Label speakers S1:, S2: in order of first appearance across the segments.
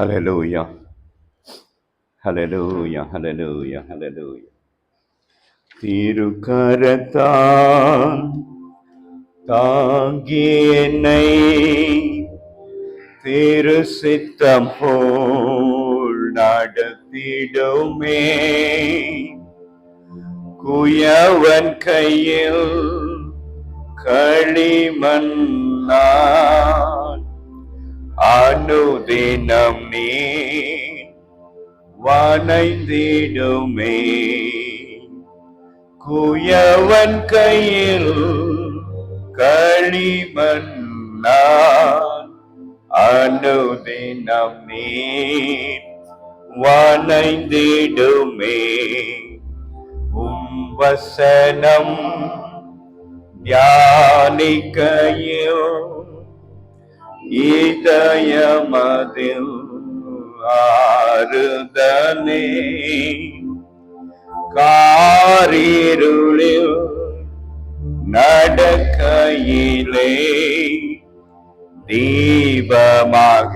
S1: Hallelujah. Hallelujah. Hallelujah. Hallelujah. திருக்கரத்தான் தாங்கி என்னை திரு சித்தம் போல் நடத்திடுமே. குயவன் கையில் களிமண்ணான் அனுதினம் நீ வனைந்திடுமே. குயவன் கையில் களிமண்ணான் அனுதினம் நீ வனைந்திடுமே. வசனம் தியானிக்கையோ இதயமதில் ஆறுதலே. காரிருளில் நடக்கையிலே தீபமாக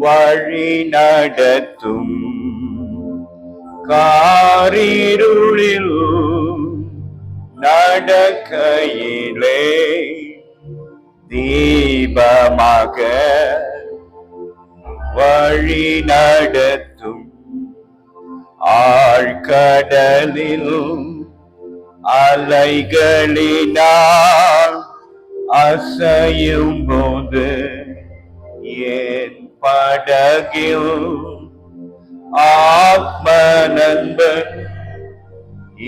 S1: வழி நடத்தும். காரிருளில் நடக்கையிலே தீபமாக வழி நடத்தும். ஆழ்கடலில் அலைகளினால் அசையும் போது என் படகில் ஆத்ம நண்பன்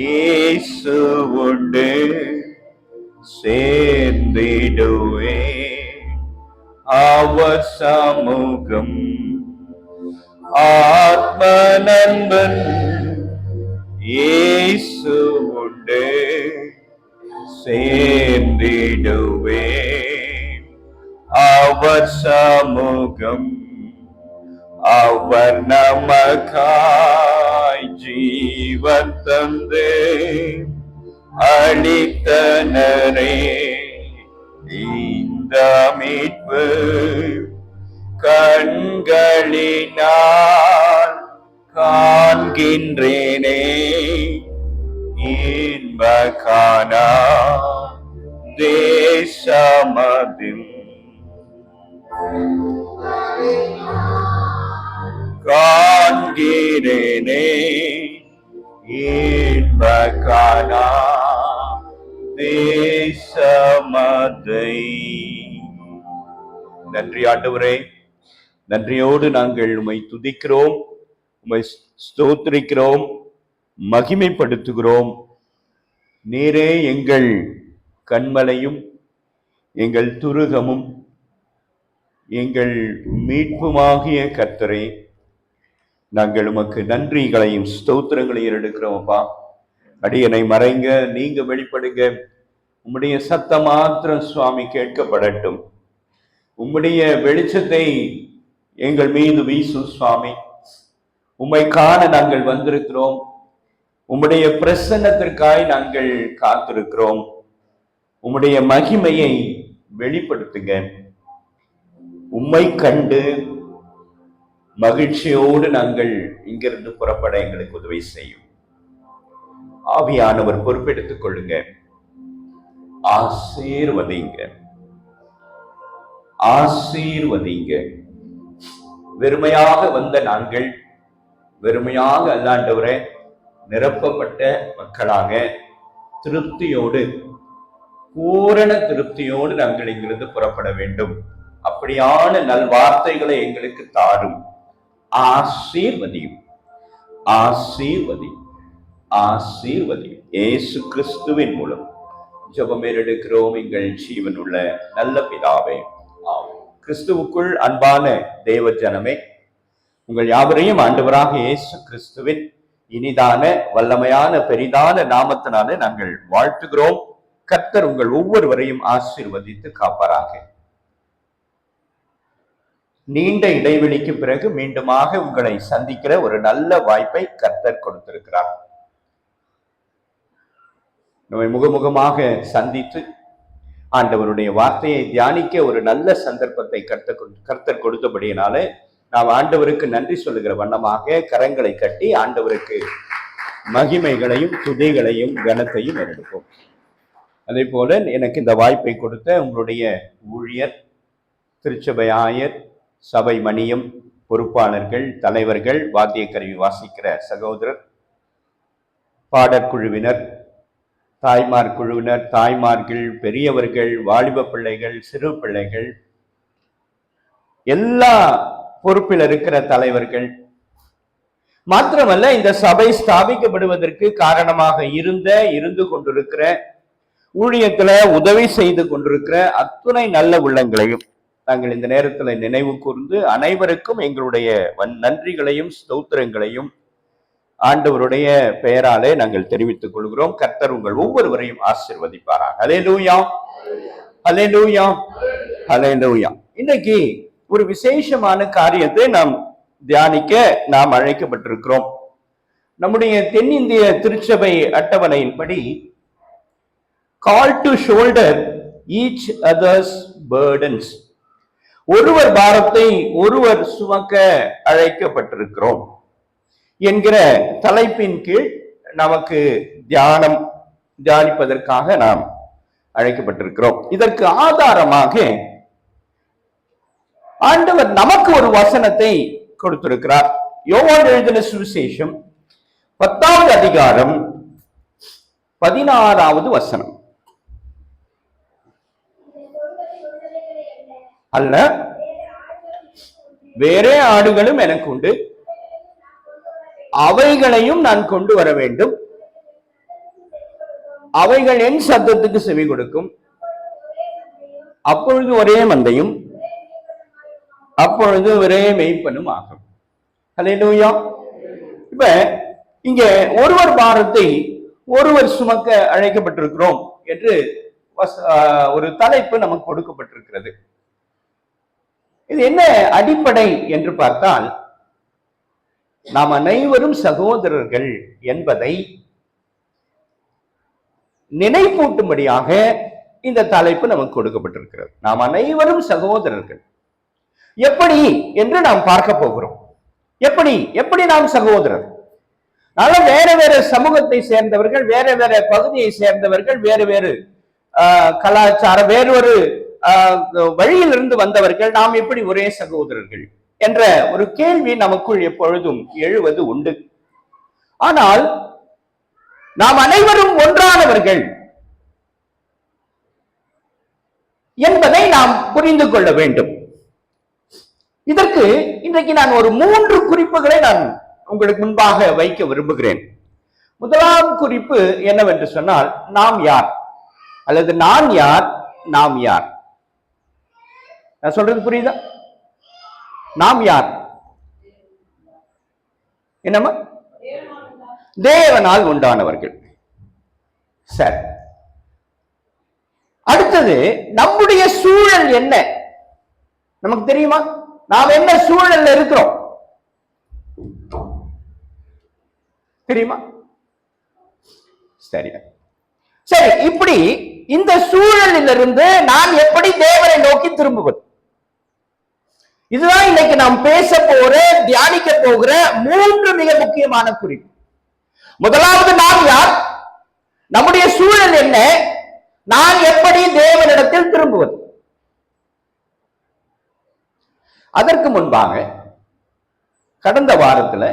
S1: இயேசு உண்டு சேர்ந்திடுவே. அவர் சமூகம் ஆத்ம நண்பன் இயேசு உண்டு சேர்ந்திடுவே. அவர் சமூகம் அவர் நமக்காய் ஜீவன் தந்து அளித்தனரே. இந்த மீட்பு கண்களினால் காண்கின்றேனே. இன்ப காணா தேசமதில் காண்கிறேனே. இன்ப காணா தேசமதை. நன்றி ஆண்டவரே, நன்றியோடு நாங்கள் உம்மை துதிக்கிறோம், உம்மை ஸ்தோத்திரிக்கிறோம், மகிமைப்படுத்துகிறோம். நீரே எங்கள் கண்மலையும் எங்கள் துருகமும் எங்கள் மீட்புமாகிய கர்த்தரே, நாங்கள் உமக்கு நன்றிகளையும் ஸ்தோத்திரங்களையும் எடுக்கிறோம். அப்பா, அடியனை மறைங்க, நீங்க வெளிப்படுங்க. உம்முடைய சத்தம் மாத்திரம் சுவாமி கேட்கப்படட்டும். உம்முடைய வெளிச்சத்தை எங்கள் மீது வீசும் சுவாமி. உம்மை காண நாங்கள் வந்திருக்கிறோம். உம்முடைய பிரசன்னத்திற்காய் நாங்கள் காத்திருக்கிறோம். உம்முடைய மகிமையை வெளிப்படுத்துங்க. உம்மை கண்டு மகிழ்ச்சியோடு நாங்கள் இங்கிருந்து புறப்பட எங்களுக்கு உதவி செய்யும். ஆவியானவர் பொறுப்பெடுத்துக் கொள்ளுங்க, ஆசீர்வதிங்க, ஆசீர்வதிங்க. வெறுமையாக வந்த நாங்கள் வெறுமையாக அல்லாண்டவரை நிரப்பப்பட்ட மக்களாக திருப்தியோடு, பூரண திருப்தியோடு நாங்கள் இங்கிருந்து புறப்பட வேண்டும். அப்படியான நல்வார்த்தைகளை எங்களுக்கு தாரும். ஆசீர்வதியும், ஆசீர்வதியும், ஆசீர்வதியும். இயேசு கிறிஸ்துவின் மூலம் ஜெபம் எடுக்கிறோம் எங்கள் ஜீவனுள்ள நல்ல பிதாவே, ஆமென். கிறிஸ்துவுக்குள் அன்பான தேவ ஜனமே, உங்கள் யாவரையும் ஆண்டவராக இயேசு கிறிஸ்துவின் இனிதான வல்லமையான பெரிதான நாமத்தினாலே நாங்கள் வாழ்த்துகிறோம். கர்த்தர் உங்கள் ஒவ்வொருவரையும் ஆசீர்வதித்து காப்பாராக. நீண்ட இடைவெளிக்கு பிறகு மீண்டுமாக உங்களை சந்திக்கிற ஒரு நல்ல வாய்ப்பை கர்த்தர் கொடுத்திருக்கிறார். நம்மை முகமுகமாக சந்தித்து ஆண்டவருடைய வார்த்தையை தியானிக்க ஒரு நல்ல சந்தர்ப்பத்தை கர்த்தர் கொடுத்தபடியினாலே நாம் ஆண்டவருக்கு நன்றி சொல்லுகிற வண்ணமாக கரங்களை கட்டி ஆண்டவருக்கு மகிமைகளையும் துதிகளையும் கனத்தையும் எடுப்போம். அதே போல எனக்கு இந்த வாய்ப்பை கொடுத்த உங்களுடைய ஊழியர், திருச்சபை ஆயர், சபை மணியம், பொறுப்பாளர்கள், தலைவர்கள், வாத்திய கருவி வாசிக்கிற சகோதரர், பாடற்குழுவினர், தாய்மார் குழுவினர், தாய்மார்கள், பெரியவர்கள், வாலிப பிள்ளைகள், சிறு பிள்ளைகள், எல்லா பொறுப்பில் இருக்கிற தலைவர்கள், மாத்திரமல்ல இந்த சபை ஸ்தாபிக்கப்படுவதற்கு காரணமாக இருந்து கொண்டிருக்கிற ஊழியத்துல உதவி செய்து கொண்டிருக்கிற அத்துணை நல்ல உள்ளங்களையும் நாங்கள் இந்த நேரத்தில் நினைவு கூர்ந்து அனைவருக்கும் எங்களுடைய நன்றிகளையும் ஸ்தோத்திரங்களையும் ஆண்டவருடைய பெயராலே நாங்கள் தெரிவித்துக் கொள்கிறோம். கர்த்தர் உங்கள் ஒவ்வொருவரையும் ஆசீர்வதிப்பாராக. ஹல்லேலூயா, ஹல்லேலூயா, ஹல்லேலூயா. இன்னைக்கு ஒரு விசேஷமான காரியத்தை நாம் தியானிக்க நாம் அழைக்கப்பட்டிருக்கிறோம். நம்முடைய தென்னிந்திய திருச்சபை அட்டவணையின்படி call to shoulder each other's burdens, ஒருவர் பாரத்தை ஒருவர் சுமக்க அழைக்கப்பட்டிருக்கிறோம் என்கிற தலைப்பின் கீழ் நமக்கு தியானிப்பதற்காக நாம் அழைக்கப்பட்டிருக்கிறோம். இதற்கு ஆதாரமாக ஆண்டவர் நமக்கு ஒரு வசனத்தை கொடுத்திருக்கிறார். யோவான் எழுதின சுவிசேஷம் 10வது அதிகாரம் 16வது வசனம். அல்ல, வேறே ஆடுகளும் எனக்கு உண்டு, அவைகளையும் நான் கொண்டு வர வேண்டும், அவைகள் என் சத்தத்துக்கு செவி கொடுக்கும், அப்பொழுது ஒரே மந்தையும் அப்பொழுது ஒரே மெய்ப்பனும் ஆகும். ஹல்லேலூயா. இப்ப இங்க ஒருவர் பாரத்தை ஒருவர் சுமக்க அழைக்கப்பட்டிருக்கிறோம் என்று ஒரு தலைப்பு நமக்கு கொடுக்கப்பட்டிருக்கிறது. இது என்ன அடிப்படை என்று பார்த்தால், நாம் அனைவரும் சகோதரர்கள் என்பதை நினைப்பூட்டும்படியாக இந்த தலைப்பு நமக்கு கொடுக்கப்பட்டிருக்கிறது. நாம் அனைவரும் சகோதரர்கள். எப்படி என்று நாம் பார்க்க போகிறோம். எப்படி நாம் சகோதரர்? வேற வேற சமூகத்தை சேர்ந்தவர்கள், வேற வேற பகுதியை சேர்ந்தவர்கள், வேறு வேறு கலாச்சாரம், வேறொரு வழியிலிருந்து வந்தவர்கள், நாம் எப்படி ஒரே சகோதரர்கள் என்ற ஒரு கேள்வி நமக்குள் எப்பொழுதும் எழுவது உண்டு. ஆனால் நாம் அனைவரும் ஒன்றானவர்கள் என்பதை நாம் புரிந்து கொள்ள வேண்டும். இதற்கு இன்றைக்கு நான் ஒரு 3 குறிப்புகளை நான் உங்களுக்கு முன்பாக வைக்க விரும்புகிறேன். முதலாம் குறிப்பு என்னவென்று சொன்னால், நாம் யார், அல்லது நான் யார், நாம் யார். நான் சொல்றது புரியுதா? நாம் யார்? என்னமா? தேவனால் உண்டானவர்கள். சரி, அடுத்தது நம்முடைய சூழல் என்ன நமக்கு தெரியுமா? நாம் என்ன சூழல்ல இருக்கிறோம் தெரியுமா? சரி, இப்படி இந்த சூழலிலிருந்து நான் எப்படி தேவனை நோக்கி திரும்புவது, இதுதான் இன்னைக்கு நாம் பேச போற, தியானிக்க போகிற 3 மிக முக்கியமான குறிப்பு. முதலாவது, நாம் யார், நம்முடைய சூழல் என்ன, நான் எப்படி தேவனிடத்தில் திரும்புவது. அதற்கு முன்பாக கடந்த வாரத்துல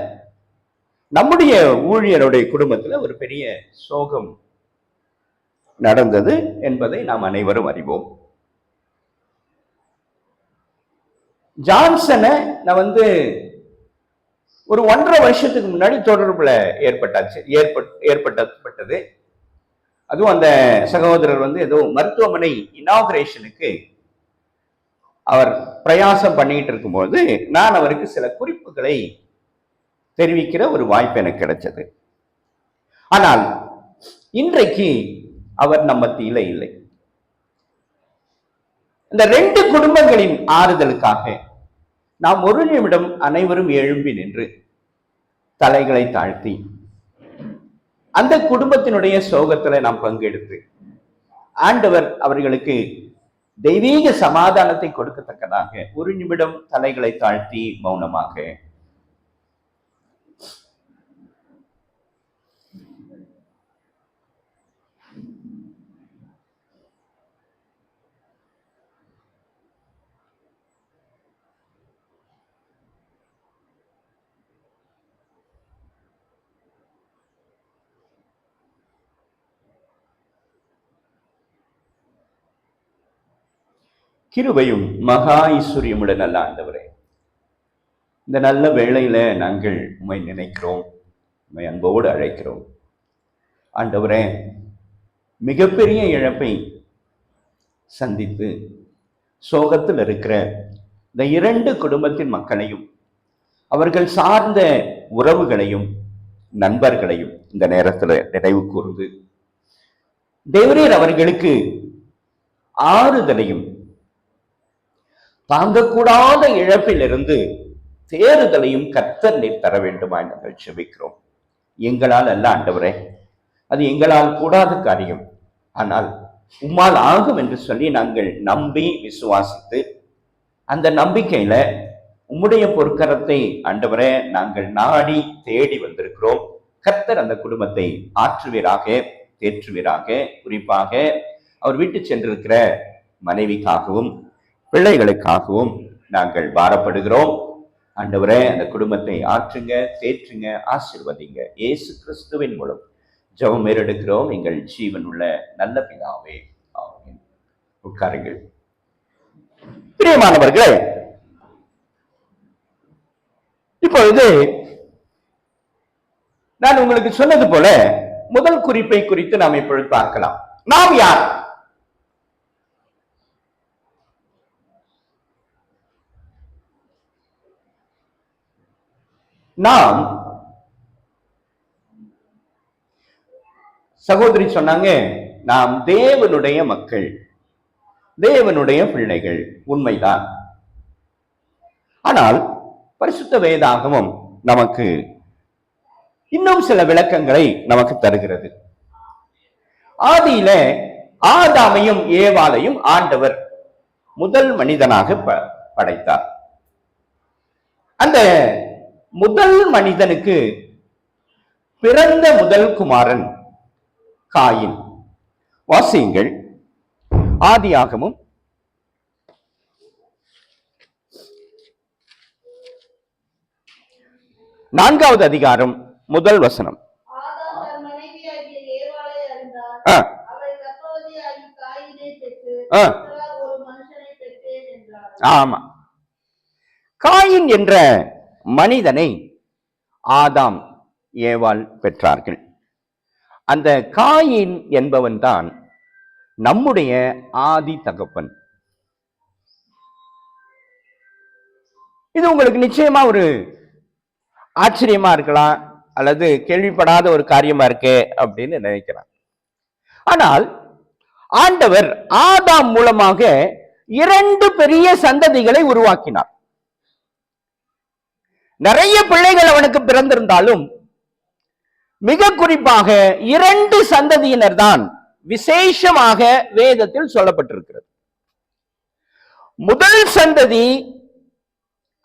S1: நம்முடைய ஊழியருடைய குடும்பத்துல ஒரு பெரிய சோகம் நடந்தது என்பதை நாம் அனைவரும் அறிவோம். ஜான்சனை நான் ஒரு 1.5 வருஷத்துக்கு முன்னாடி தொடர்புல ஏற்பட்டது. அதுவும் அந்த சகோதரர் ஏதோ மருத்துவமனை இனாகுரேஷனுக்கு அவர் பிரயாசம் பண்ணிட்டு இருக்கும்போது நான் அவருக்கு சில குறிப்புகளை தெரிவிக்கிற ஒரு வாய்ப்பு எனக்கு கிடைச்சது. ஆனால் இன்றைக்கு அவர் நம்ம மத்தியில இல்லை. இந்த 2 குடும்பங்களின் ஆறுதலுக்காக நாம் ஒரு நிமிடம் அனைவரும் எழும்பி நின்று தலைகளை தாழ்த்தி அந்த குடும்பத்தினுடைய சோகத்துல நாம் பங்கெடுத்து ஆண்டவர் அவர்களுக்கு தெய்வீக சமாதானத்தை கொடுக்கத்தக்கதாக ஒரு நிமிடம் தலைகளை தாழ்த்தி மௌனமாக கிருபையும் மகா ஐஸ்வர்யமுடன் நல்ல ஆண்டவரே, இந்த நல்ல வேளையில நாங்கள் உம்மை நினைக்கிறோம், உம்மை அன்போடு அழைக்கிறோம். ஆண்டவரே, மிகப்பெரிய இழப்பை சந்தித்து சோகத்தில் இருக்கிற இந்த 2 குடும்பத்தின் மக்களையும் அவர்கள் சார்ந்த உறவுகளையும் நண்பர்களையும் இந்த நேரத்தில் நினைவு கூர்ந்து தேவரீர் அவர்களுக்கு ஆறுதலையும் தாங்கக்கூடாத இழப்பிலிருந்து தேறுதலையும் கர்த்தர் நீர் தர வேண்டுமா நாங்கள் செபிக்கிறோம். எங்களால் அல்ல ஆண்டவரே, அது எங்களால் கூடாத காரியம், ஆனால் உம்மால் ஆகும் என்று சொல்லி நாங்கள் நம்பி விசுவாசித்து அந்த நம்பிக்கையில உம்முடைய பொற்கரத்தை ஆண்டவரே நாங்கள் நாடி தேடி வந்திருக்கிறோம். கர்த்தர் அந்த குடும்பத்தை ஆற்றுவீராக, தேற்றுவீராக. குறிப்பாக அவர் விட்டு சென்றிருக்கிற மனைவிக்காகவும் பிள்ளைகளுக்காகவும் நாங்கள் பாரப்படுகிறோம். ஆண்டவரே, அந்த குடும்பத்தை ஆற்றுங்க, தேற்றுங்க, ஆசீர்வதிங்க. இயேசு கிறிஸ்துவின் மூலம் ஜெபம் ஏறெடுக்கிறோம் எங்கள் ஜீவன் உள்ள நல்ல பிதாவே, ஆமென். உட்காருங்கள். பிரியமானவர்களே, இப்பொழுது நான் உங்களுக்கு சொன்னது போல முதல் குறிப்பை குறித்து நாம் இப்பொழுது பார்க்கலாம். நாம் யார்? நாம், சகோதரி சொன்னாங்க, நாம் தேவனுடைய மக்கள், தேவனுடைய பிள்ளைகள். உண்மைதான். ஆனால் பரிசுத்த வேதாகமம் நமக்கு இன்னும் சில விளக்கங்களை நமக்கு தருகிறது. ஆதியில ஆதாமையும் ஏவாளையும் ஆண்டவர் முதல் மனிதனாக படைத்தார். அந்த முதல் மனிதனுக்கு பிறந்த முதல் குமாரன் காயின். வாசியுங்கள், ஆதியாகமம் 4வது அதிகாரம் முதல் வசனம். ஆமா, காயின் என்ற மனிதனை ஆதாம் ஏவாள் பெற்றார்கள். அந்த காயின் என்பவன் தான் நம்முடைய ஆதி தகப்பன். இது உங்களுக்கு நிச்சயமா ஒரு ஆச்சரியமா இருக்கலாம், அல்லது கேள்விப்படாத ஒரு காரியமா இருக்கு அப்படின்னு நினைக்கிறான். ஆனால் ஆண்டவர் ஆதாம் மூலமாக 2 பெரிய சந்ததிகளை உருவாக்கினார். நிறைய பிள்ளைகள் அவனுக்கு பிறந்திருந்தாலும் மிக குறிப்பாக 2 சந்ததியினர் தான் விசேஷமாக வேதத்தில் சொல்லப்பட்டிருக்கிறது. முதல் சந்ததி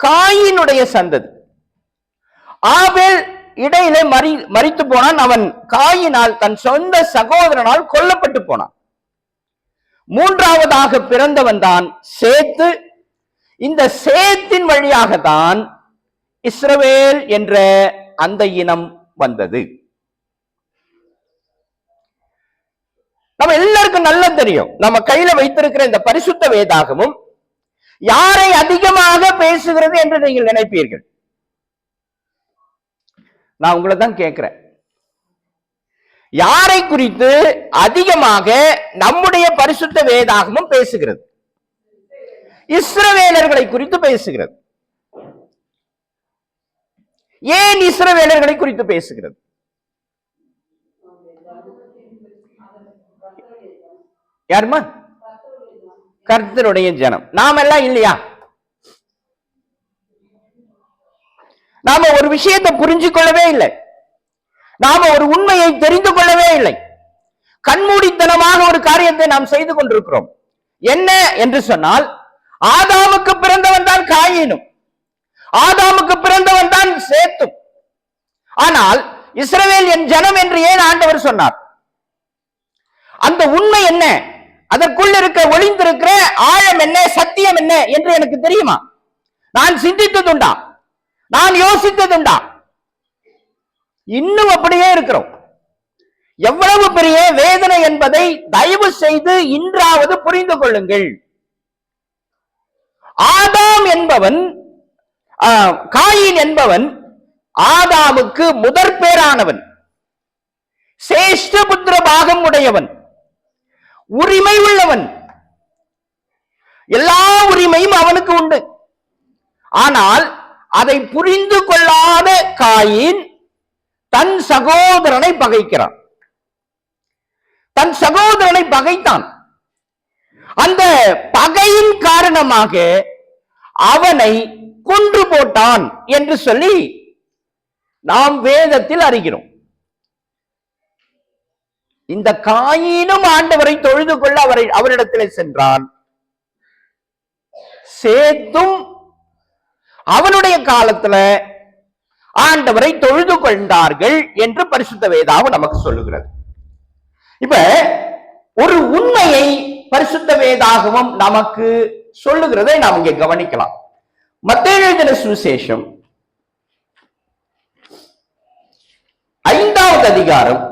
S1: காயினுடைய சந்ததி. ஆபேல் இடையிலே மரித்து போனான். அவன் காயினால், தன் சொந்த சகோதரனால் கொல்லப்பட்டு போனான். 3ஆவதாக பிறந்தவன் தான் சேத்து. இந்த சேத்தின் வழியாகத்தான் இஸ்ரவேல் என்ற அந்த இனம் வந்தது. நம்ம எல்லாருக்கும் நல்லா தெரியும், நம்ம கையில வைத்திருக்கிற இந்த பரிசுத்த வேதாகமும் யாரை அதிகமாக பேசுகிறது என்று நீங்கள் நினைப்பீர்கள்? நான் உங்களை தான் கேட்கிறேன், யாரை குறித்து அதிகமாக நம்முடைய பரிசுத்த வேதாகமும் பேசுகிறது? இஸ்ரவேலர்களை குறித்து பேசுகிறது. ஏன் இஸ்ரவேலர்களை குறித்து பேசுகிறது? யாருமா? கர்த்தருடைய ஜனம். நாம எல்லாம் இல்லையா? நாம ஒரு விஷயத்தை புரிஞ்சு கொள்ளவே இல்லை, நாம ஒரு உண்மையை தெரிந்து கொள்ளவே இல்லை.
S2: கண்மூடித்தனமாக ஒரு காரியத்தை நாம் செய்து கொண்டிருக்கிறோம். என்ன என்று சொன்னால், ஆதாமுக்கு பிறந்தவன் தான் காயீனும், ஆதாமுக்கு பிறந்தவன் தான் சேத்தும். ஆனால் இஸ்ரவேல் என் ஜனம் என்று ஏன் ஆண்டவர் சொன்னார்? அந்த உண்மை என்ன, அதற்குள் இருக்க ஒளிந்திருக்கிற ஆழம் என்ன, சத்தியம் என்ன என்று எனக்கு தெரியுமா? நான் சிந்தித்ததுண்டா? நான் யோசித்ததுண்டா? இன்னும் அப்படியே இருக்கிறோம். எவ்வளவு பெரிய வேதனை என்பதை தயவு செய்து இன்றாவது புரிந்து கொள்ளுங்கள். ஆதாம் என்பவன், காயீன் என்பவன் ஆதாமுக்கு முதற் பேரானவன், சேஷ்ட புத்திர பாகம் உடையவன், உரிமை உள்ளவன். எல்லா உரிமையும் அவனுக்கு உண்டு. ஆனால் அதை புரிந்து கொள்ளாத காயீன் தன் சகோதரனை பகைக்கிறான், தன் சகோதரனை பகைத்தான். அந்த பகையின் காரணமாக அவனை கொன்று போட்டான் என்று சொல்லி நாம் வேதத்தில் அறிகிறோம். இந்த காயீனும் ஆண்டவரை தொழுது கொள்ள அவரிடத்திலே சென்றான். சேத்தும் அவனுடைய காலத்துல ஆண்டவரை தொழுது கொண்டார்கள் என்று பரிசுத்த வேதாகம் நமக்கு சொல்லுகிறது. இப்ப ஒரு உண்மையை பரிசுத்த வேதாகமும் நமக்கு சொல்லுகிறதை நாம் இங்கே கவனிக்கலாம். மத்தேயு எழுதின சுவிசேஷம் 5வது அதிகாரம்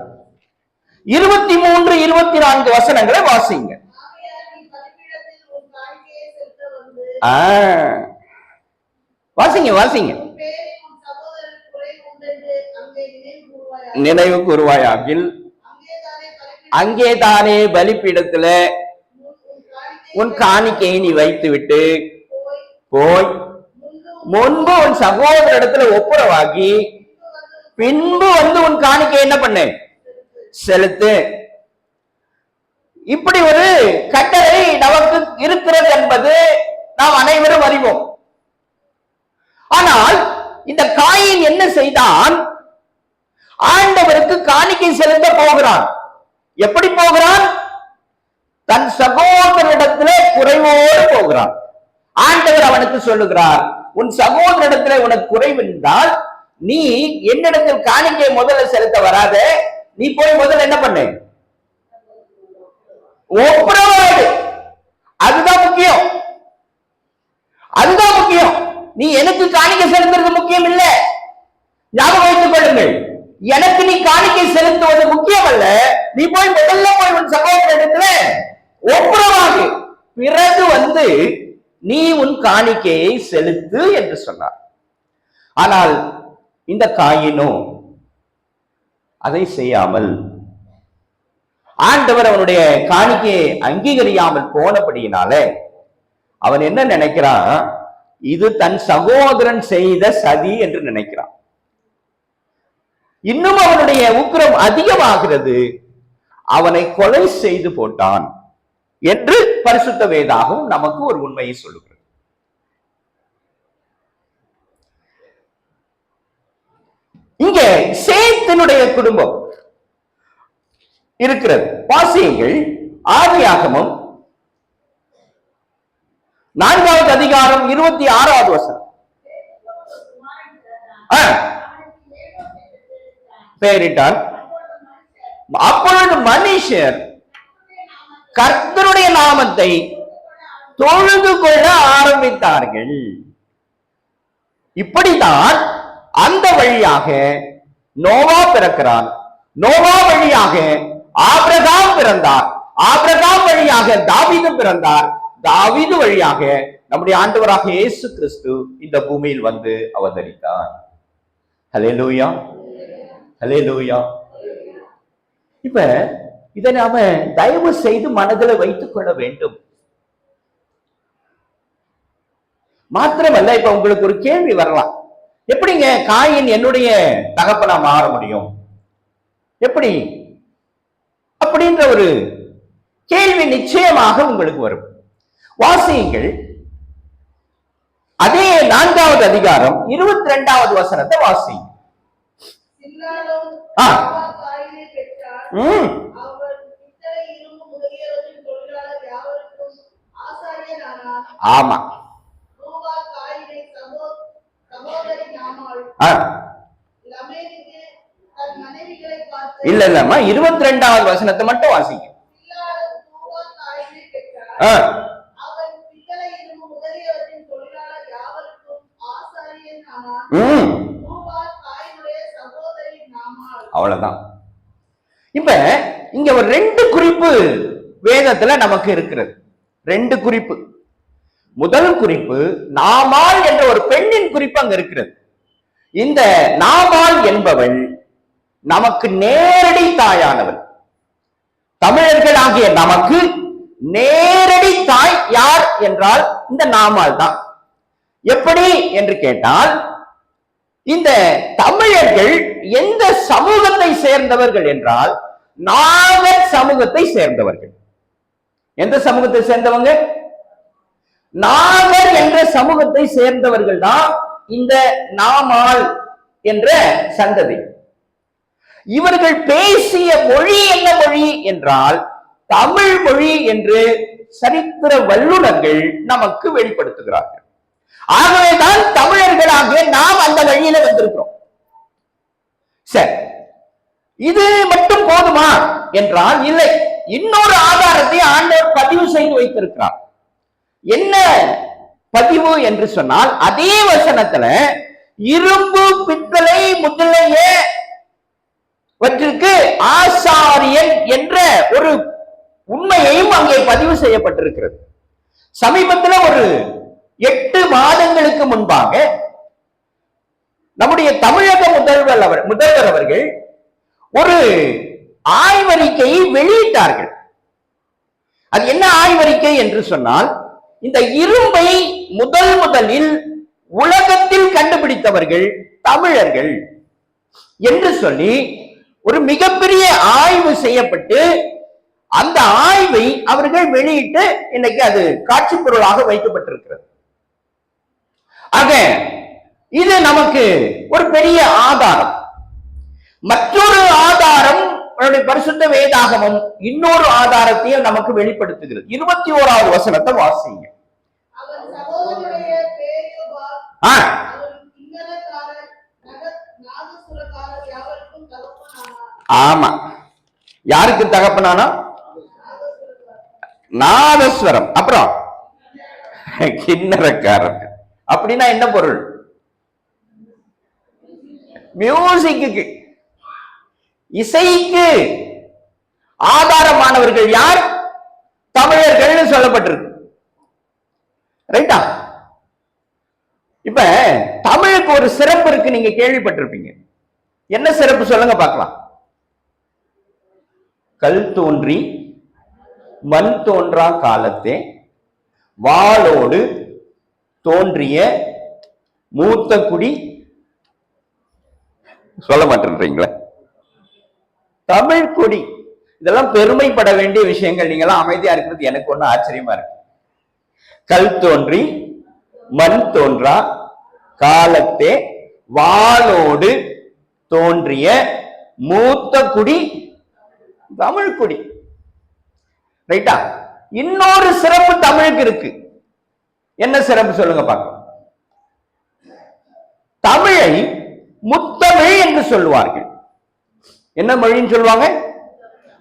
S2: 23, 24 வசனங்களை வாசிங்க. வாசிங்க வாசிங்க. நினைவு கூறுவாயாகில் அங்கேதானே பலிபீடத்துல உன் காணிக்கையை நீ வைத்து விட்டு போய் முன்பு உன் சகோதரிடத்துல ஒப்புரவாகி பின்பு வந்து உன் காணிக்கை என்ன பண்ணு, செலுத்து. இப்படி ஒரு கட்டளை நமக்கு இருக்கிறது என்பது நாம் அனைவரும் அறிவோம். ஆனால் இந்த காயீன் என்ன செய்தான்? ஆண்டவருக்கு காணிக்கை செலுத்த போகிறான். எப்படி போகிறான்? தன் சகோதரிடத்திலே குறைவோடு போகிறான். ஆண்டவர் அவனுக்கு சொல்லுகிறார், உன் சகோதரிடத்திலே உனக்கு குறைவு இருந்தால் நீ என்னிடத்தில் காணிக்கை முதல்ல செலுத்த வராத, நீ போய் முதல்ல என்ன பண்ணு, ஒப்புரவாடு. அதுதான் முக்கியம், அதுதான் முக்கியம். நீ எனக்கு காணிக்கை செலுத்துறது முக்கியம் இல்ல. ஞாபகம் வைத்துக் கொள்ளுங்கள், எனக்கு நீ காணிக்கை செலுத்துவது முக்கியம் அல்ல. நீ போய் முதல்ல போய் உன் சகோதரனிடத்துல ஒப்புரவாகு, பிறகு வந்து நீ உன் காணிக்கையை செலுத்து என்று சொன்னார். ஆனால் இந்த காயீனோ அதை செய்யாமல் ஆண்டவர் அவனுடைய காணிக்கையை அங்கீகரியாமல் போனபடியினாலே அவன் என்ன நினைக்கிறான்? இது தன் சகோதரன் செய்த சதி என்று நினைக்கிறான். இன்னும் அவனுடைய உக்கிரம் அதிகமாகிறது, அவனை கொலை செய்து போட்டான் என்று பரிசுத்த வேதாகம் நமக்கு ஒரு உண்மையை சொல்லுகிறது. இங்கே சேத்தினுடைய குடும்பம் இருக்கிறது. வாசியுங்கள், ஆதியாகமம் 4வது அதிகாரம் 26வது வசனம். பெயரிட்டான். அப்பொழுது மனுஷர் கர்த்தருடைய நாமத்தை தொழுது கொள்ள ஆரம்பித்தார்கள். இப்படித்தான் அந்த வழியாக நோவா பிறக்கிறான். நோவா வழியாக ஆபிரகாம் பிறந்தார். ஆபிரகாம் வழியாக தாவீது பிறந்தார். தாவீது வழியாக நம்முடைய ஆண்டவராக இயேசு கிறிஸ்து இந்த பூமியில் வந்து அவதரித்தார். ஹல்லேலூயா, ஹல்லேலூயா. இப்ப இதை நாம தயவு செய்து மனதில் வைத்துக் கொள்ள வேண்டும். மாத்திரமல்ல, இப்ப உங்களுக்கு ஒரு கேள்வி வரலாம், எப்படிங்க காயீன் என்னுடைய தகப்பனா மாற முடியும், எப்படி அப்படின்ற ஒரு கேள்வி நிச்சயமாக உங்களுக்கு வரும். வாசியுங்கள், அதே 4வது அதிகாரம் 22வது வசனத்தை வாசிங்க. ஆமா. இல்ல இல்லம்மா, 22வது வசனத்தை மட்டும் வாசிங்க. அவ்வளவுதான். இப்ப இங்க ஒரு 2 குறிப்பு வேதத்துல நமக்கு இருக்கிறது. 2 குறிப்பு. முதல் குறிப்பு நாமாள் என்ற ஒரு பெண்ணின் குறிப்பு அங்க இருக்கிறது. இந்த நாமாள் என்பவள் நமக்கு நேரடி தாயானவள். தமிழர்கள் ஆகிய நமக்கு நேரடி தாய் யார் என்றால் இந்த நாமாள் தான். எப்படி என்று கேட்டால், இந்த தமிழர்கள் எந்த சமூகத்தை சேர்ந்தவர்கள் என்றால் நாகர் சமூகத்தை சேர்ந்தவர்கள். எந்த சமூகத்தை சேர்ந்தவங்க? நாகர் என்ற சமூகத்தை சேர்ந்தவர்கள் தான் இந்த நாமாள் என்ற சந்ததி. இவர்கள் பேசிய மொழி என்ன மொழி என்றால் தமிழ் மொழி என்று சரித்திர வல்லுநர்கள் நமக்கு வெளிப்படுத்துகிறார்கள். ஆகவேதான் தமிழர்களாகிய நாம் அந்த வழியில வந்திருக்கிறோம். சரி, இது மட்டும் போதுமா என்றால் இல்லை. இன்னொரு ஆதாரத்தை ஆண்டவர் பதிவு செய்து வைத்திருக்கிறார். என்ன பதிவு என்று சொன்னால், அதே வசனத்துல இரும்பு பித்தளை முதலிய வற்றிற்கு ஆசாரியன் என்ற ஒரு உண்மையையும் அங்கே பதிவு செய்யப்பட்டிருக்கிறது. சமீபத்தில் ஒரு 8 மாதங்களுக்கு முன்பாக நம்முடைய தமிழக முதல்வர் அவர்கள் ஒரு ஆய்வறிக்கையை வெளியிட்டார்கள். அது என்ன ஆய்வறிக்கை என்று சொன்னால், இந்த இரும்பை முதலில் உலகத்தில் கண்டுபிடித்தவர்கள் தமிழர்கள் என்று சொல்லி ஒரு மிகப்பெரிய ஆய்வு செய்யப்பட்டு அந்த ஆய்வை அவர்கள் வெளியிட்டு இன்னைக்கு அது காட்சி பொருளாக வைக்கப்பட்டிருக்கிறது. ஆக இது நமக்கு ஒரு பெரிய ஆதாரம். மற்றொரு ஆதாரம் பரிசுத்த வேதாகமம் இன்னொரு ஆதாரத்தையும் நமக்கு வெளிப்படுத்துகிறது. 21வது வசனத்தை வாசிங்க. ஆமா, யாருக்கு தகப்பனானா? நாதஸ்வரம், அப்புறம் கிண்ணறக்காரர். அப்படின்னா என்ன பொருள்? மியூசிக்கு, இசைக்கு ஆதாரமானவர்கள் யார்? தமிழர்கள் சொல்லப்பட்டிருக்கு. ரைட்டா? இப்ப தமிழுக்கு ஒரு சிறப்பு இருக்கு, நீங்க கேள்விப்பட்டிருப்பீங்க. என்ன சிறப்பு சொல்லுங்க பார்க்கலாம். கல் தோன்றி மண் தோன்றா காலத்தே வாளோடு தோன்றிய மூத்த குடி. சொல்ல மாட்டேன்றீங்களா? தமிழ் கொடி. இதெல்லாம் பெருமைப்பட வேண்டிய விஷயங்கள். நீங்க எல்லாம் அமைதியா இருக்கிறது எனக்கு ஒண்ணு ஆச்சரியமா இருக்கு. கல் தோன்றி மண் தோன்றா காலத்தே வாளோடு தோன்றிய மூத்த குடி தமிழ் குடி. ரைட்டா? இன்னொரு சிறப்பு தமிழுக்கு இருக்கு. என்ன சிறப்பு சொல்லுங்க பார்க்கலாம். தமிழை முத்தமிழ் என்று சொல்லுவார்கள். என்ன மொழின்னு சொல்லுவாங்க?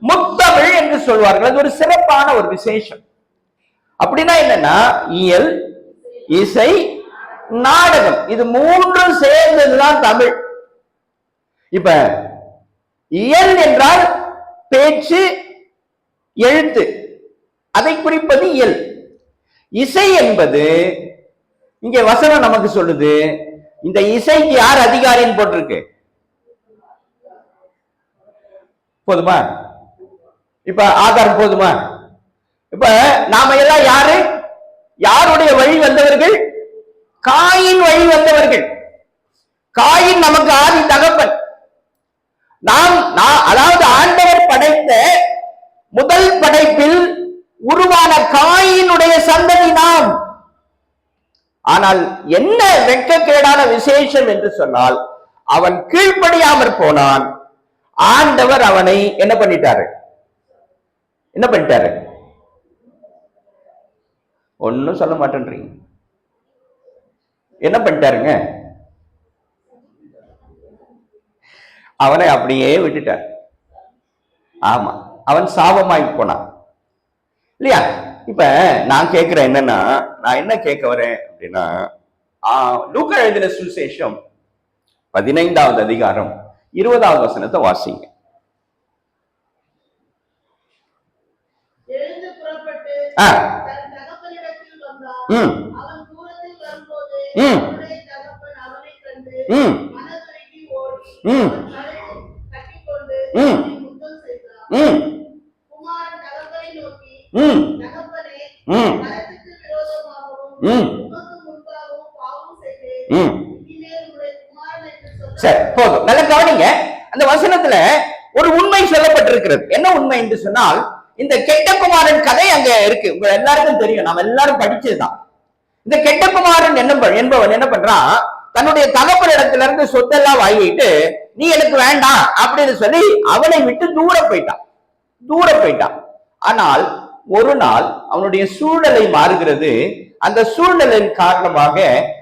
S2: முத்தமிழ் என்று சொல்வார்கள். அது ஒரு சிறப்பான ஒரு விசேஷம். அப்படின்னா என்னன்னா, இயல், இசை, நாடகம், இது மூன்றும் சேர்ந்ததுதான் தமிழ். இப்ப இயல் என்றால் பேச்சு, எழுத்து, அதை குறிப்பது இயல். இசை என்பது, இங்க வசனம் நமக்கு சொல்லுது, இந்த இசைக்கு யார் அதிகாரின்னு போட்டிருக்கு. போதுமா? இப்ப ஆதாரம் போதுமா? இப்ப நாம எல்லாம் யாரு? யாருடைய வழி வந்தவர்கள்? காயின் வழி வந்தவர்கள். காயின் நமக்கு ஆதி தகப்பன். அதாவது ஆண்டவர் படைத்த முதல் படைப்பில் உருவான காயினுடைய சந்ததி நாம். ஆனால் என்ன வெட்கக்கேடான விசேஷம் என்று சொன்னால், அவன் கீழ்ப்படியாமற் போனான். ஆண்டவர் அவனை என்ன பண்ணிட்டாரு?
S1: ஒன்னும் சொல்ல மாட்டேன்றீங்க. என்ன பண்ணிட்டாருங்க? அவனை அப்படியே விட்டுட்டார். ஆமா, அவன் சாபமாய் போனான் இல்லையா? இப்ப நான் கேட்கிறேன் என்னன்னா, நான் என்ன கேட்க வரேன் அப்படின்னா, லூக்கா எழுதின சுவிசேஷம் 15வது அதிகாரம் 20வது வசனத்தை வாசிங்க. சரி, போதும். நல்ல கவனிங்க. அந்த வசனத்துல ஒரு உண்மை சொல்லப்பட்டிருக்கிறது. என்ன உண்மை என்று சொன்னால், இந்த கெட்ட குமாரன் கதை அங்க இருக்கு. உங்க எல்லாருக்கும் தெரியும், நாம எல்லாரும் படிச்சதுதான். இந்த கெட்ட குமாரன் என்பவன் என்ன பண்றான், தன்னுடைய தகப்பனிடத்துல இருந்து சொத்தெல்லாம் வாங்கிட்டு, நீ எனக்கு வேண்டாம் அப்படின்னு சொல்லி அவனை விட்டு தூர போயிட்டான். ஆனால் ஒரு நாள் அவனுடைய சூழ்நிலை மாறுகிறது. அந்த சூழ்நிலையின் காரணமாக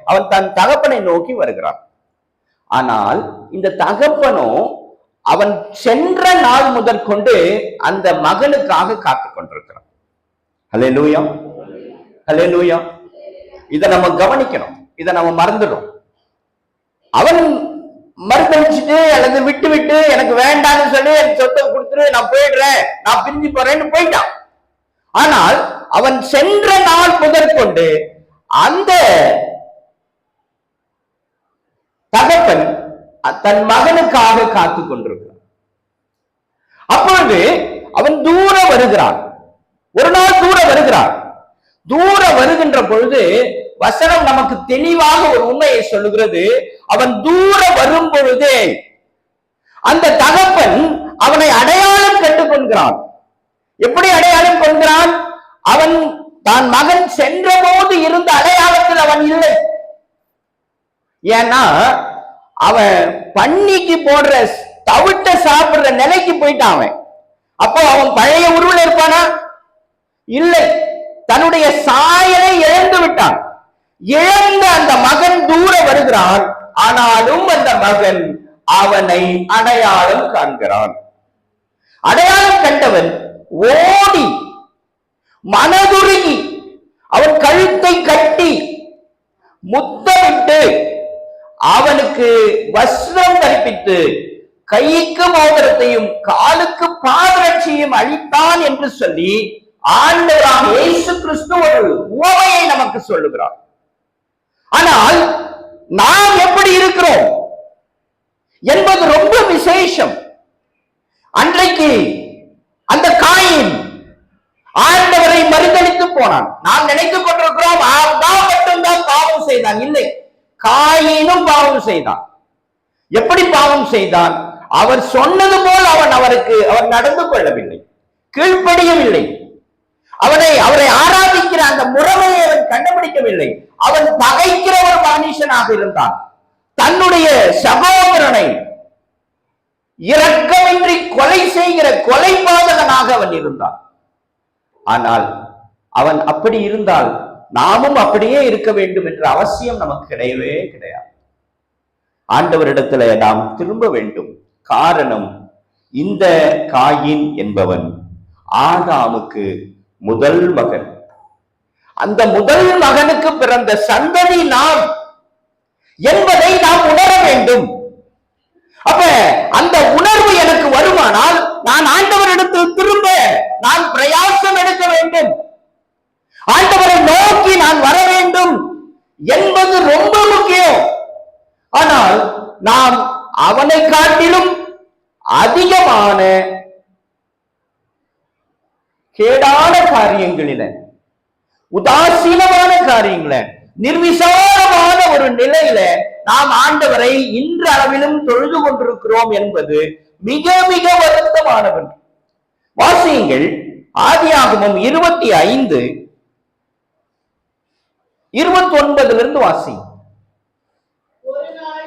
S1: அவன் தன் தகப்பனை நோக்கி வருகிறான். ஆனால் இந்த தகப்பனோ அவன் சென்ற நாள் முதற்கொண்டு அந்த மகனுக்காக காத்துக் கொண்டிருக்கிறான். ஹல்லேலூயா, ஹல்லேலூயா. இதை நம்ம கவனிக்கணும், இதை நம்ம மறந்துடும். அவன் மறுதளிச்சுட்டு அல்லது விட்டு எனக்கு வேண்டாம்னு சொல்லி என் சொத்தை கொடுத்துரு, நான் போயிடுறேன், நான் பிரிஞ்சு போறேன்னு போயிட்டான். ஆனால் அவன் சென்ற நாள் முதற்கொண்டு அந்த தகப்பன் தன் மகனுக்காக காத்துக் கொண்டிருக்கிறான். அப்பொழுது அவன் தூர வருகிறான். ஒரு நாள் தூர வருகின்ற பொழுது வசனம் நமக்கு தெளிவாக ஒரு உண்மையை சொல்லுகிறது. அவன் தூர வரும் பொழுது அந்த தகப்பன் அவனை அடையாளம் கண்டு கொள்கிறான். எப்படி அடையாளம் கொள்கிறான்? அவன் தான் மகன் சென்ற போது இருந்த அடையாளத்தில் அவன் இல்லை. ஏன்னா அவன் பன்னிக்கு போடுற தவிட்ட சாப்பிடுற நிலைக்கு போயிட்டான் அவன். அப்போ அவன் பழைய உருவில் இருப்பானா? இல்லை, தன்னுடைய சாயலை இழந்து விட்டான். இழந்த அந்த மகன் தூர வருகிறான். ஆனாலும் அந்த மகன் அவனை அடையாளம் காண்கிறான். அடையாளம் கண்டவன் ஓடி மனதுருகி அவன் கழுத்தை கட்டி முத்தமிட்டு அவனுக்கு வஸ்திரம் தரிப்பித்து கைக்கு மோதிரத்தையும் காலுக்கு பாதரட்சியும் அளித்தான் என்று சொல்லி ஆண்டவராக இயேசு கிறிஸ்து ஒரு உவமையை நமக்கு சொல்லுகிறார். ஆனால் நாம் எப்படி இருக்கிறோம் என்பது ரொம்ப விசேஷம். அன்றைக்கு அந்த காயின் ஆண்டவரை மறுதளித்து போனான். நாம் நினைத்துக் கொண்டிருக்கிறோம் அவன் மட்டும்தான் பாவம் செய்தான். இல்லை, காயினும் பாவம் செய்தான். எப்படி பாவம் செய்தான்? அவர் சொன்னது போல் அவர் நடந்து கொள்ளவில்லை, கீழ்ப்படியவில்லை. அவரை ஆராதிக்கிற அந்த முறையை அவன் கண்டுபிடிக்கவில்லை. அவன் பகைக்கிற ஒரு மனுஷனாக இருந்தான். தன்னுடைய சகோதரனை இரக்கமின்றி கொலை செய்கிற கொலைபாதகனாக அவன் இருந்தான். ஆனால் அவன் அப்படி இருந்தால் நாமும் அப்படியே இருக்க வேண்டும் என்ற அவசியம் நமக்கு கிடையவே கிடையாது. ஆண்டவரிடத்துல நாம் திரும்ப வேண்டும். காரணம், இந்த காயின் என்பவன் ஆதாமுக்கு முதல் மகன். அந்த முதல் மகனுக்கு பிறந்த சந்ததி நாம் என்பதை நாம் உணர வேண்டும். அப்ப அந்த உணர்வு எனக்கு வருமானால் நான் ஆண்டவரிடத்தில் திரும்ப நான் பிரயாசம் எடுக்க வேண்டும், ஆண்டவரை நோக்கி நான் வர வேண்டும் என்பது ரொம்ப முக்கியம். ஆனால் நாம் அவனை காட்டிலும் அதிகமான கேடான காரியங்களில, உதாசீனமான காரியங்கள, நிர்விசாரமான ஒரு நிலையில நாம் ஆண்டவரை இன்று அளவிலும் தொழுது கொண்டிருக்கிறோம் என்பது மிக மிக வருத்தமானவன். வாசியுங்கள், ஆதியாகமம் 25:29 வாசிங்க.
S3: ஒரு நாள்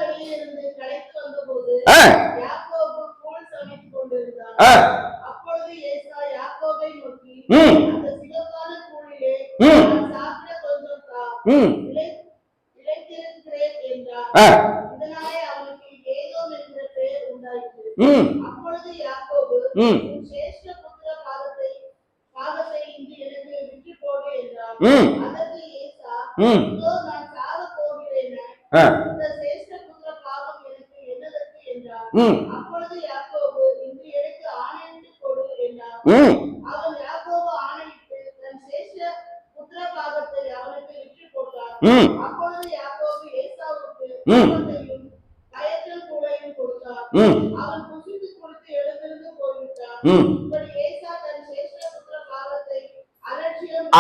S3: வெளியிலிருந்து களைத்து வந்தபோது யாக்கோபு கூழ் சமைத்துக் கொண்டிருந்தான். அப்பொழுது ஏசா யாக்கோபை நோக்கி, அந்த சிவப்பான கூழிலே இளைத்திருக்கிறேன் என்றார்.
S2: ஆ.
S3: இதனாலே அவனுக்கு ஏதோம் என்ற பெயர் உண்டாயிற்று.
S2: ம்.
S3: அப்பொழுது யாக்கோபு
S2: ம்.
S3: உன் சிரேஷ்ட புத்திர பாகத்தை இன்று எனக்கு விற்று போடு என்றார்.
S2: ம்.
S3: அதற்கு ஏசா,
S2: ம்.
S3: இதோ நான் சாகப் போகிறேன்,
S2: ஆ.
S3: இந்த சிரேஷ்ட புத்திர பாகம் எனக்கு என்னதற்கு என்றார்.
S2: ம்.
S3: அப்பொழுது யாக்கோபு இன்று எனக்கு ஆணையிட்டு கொடு என்றார்.
S2: ம்.
S3: அவன் யாக்கோபு ஆணையிட்டு தன் சிரேஷ்ட புத்திர பாகத்தை அவனுக்கு விற்று போட்டார்.
S2: ம்.
S3: அப்பொழுது யாக்கோபு ஏசாவுக்கு
S2: ம்.
S3: அப்பத்தையும் கயற்றில் கூடையும் கொடுத்தார்.
S2: ம்.
S3: அவன் புசித்து குடித்து எழுந்திருந்து போய்விட்டான்.
S2: ம்.
S3: இப்படி ஏசா தன் சிரேஷ்ட புத்திர பாகத்தை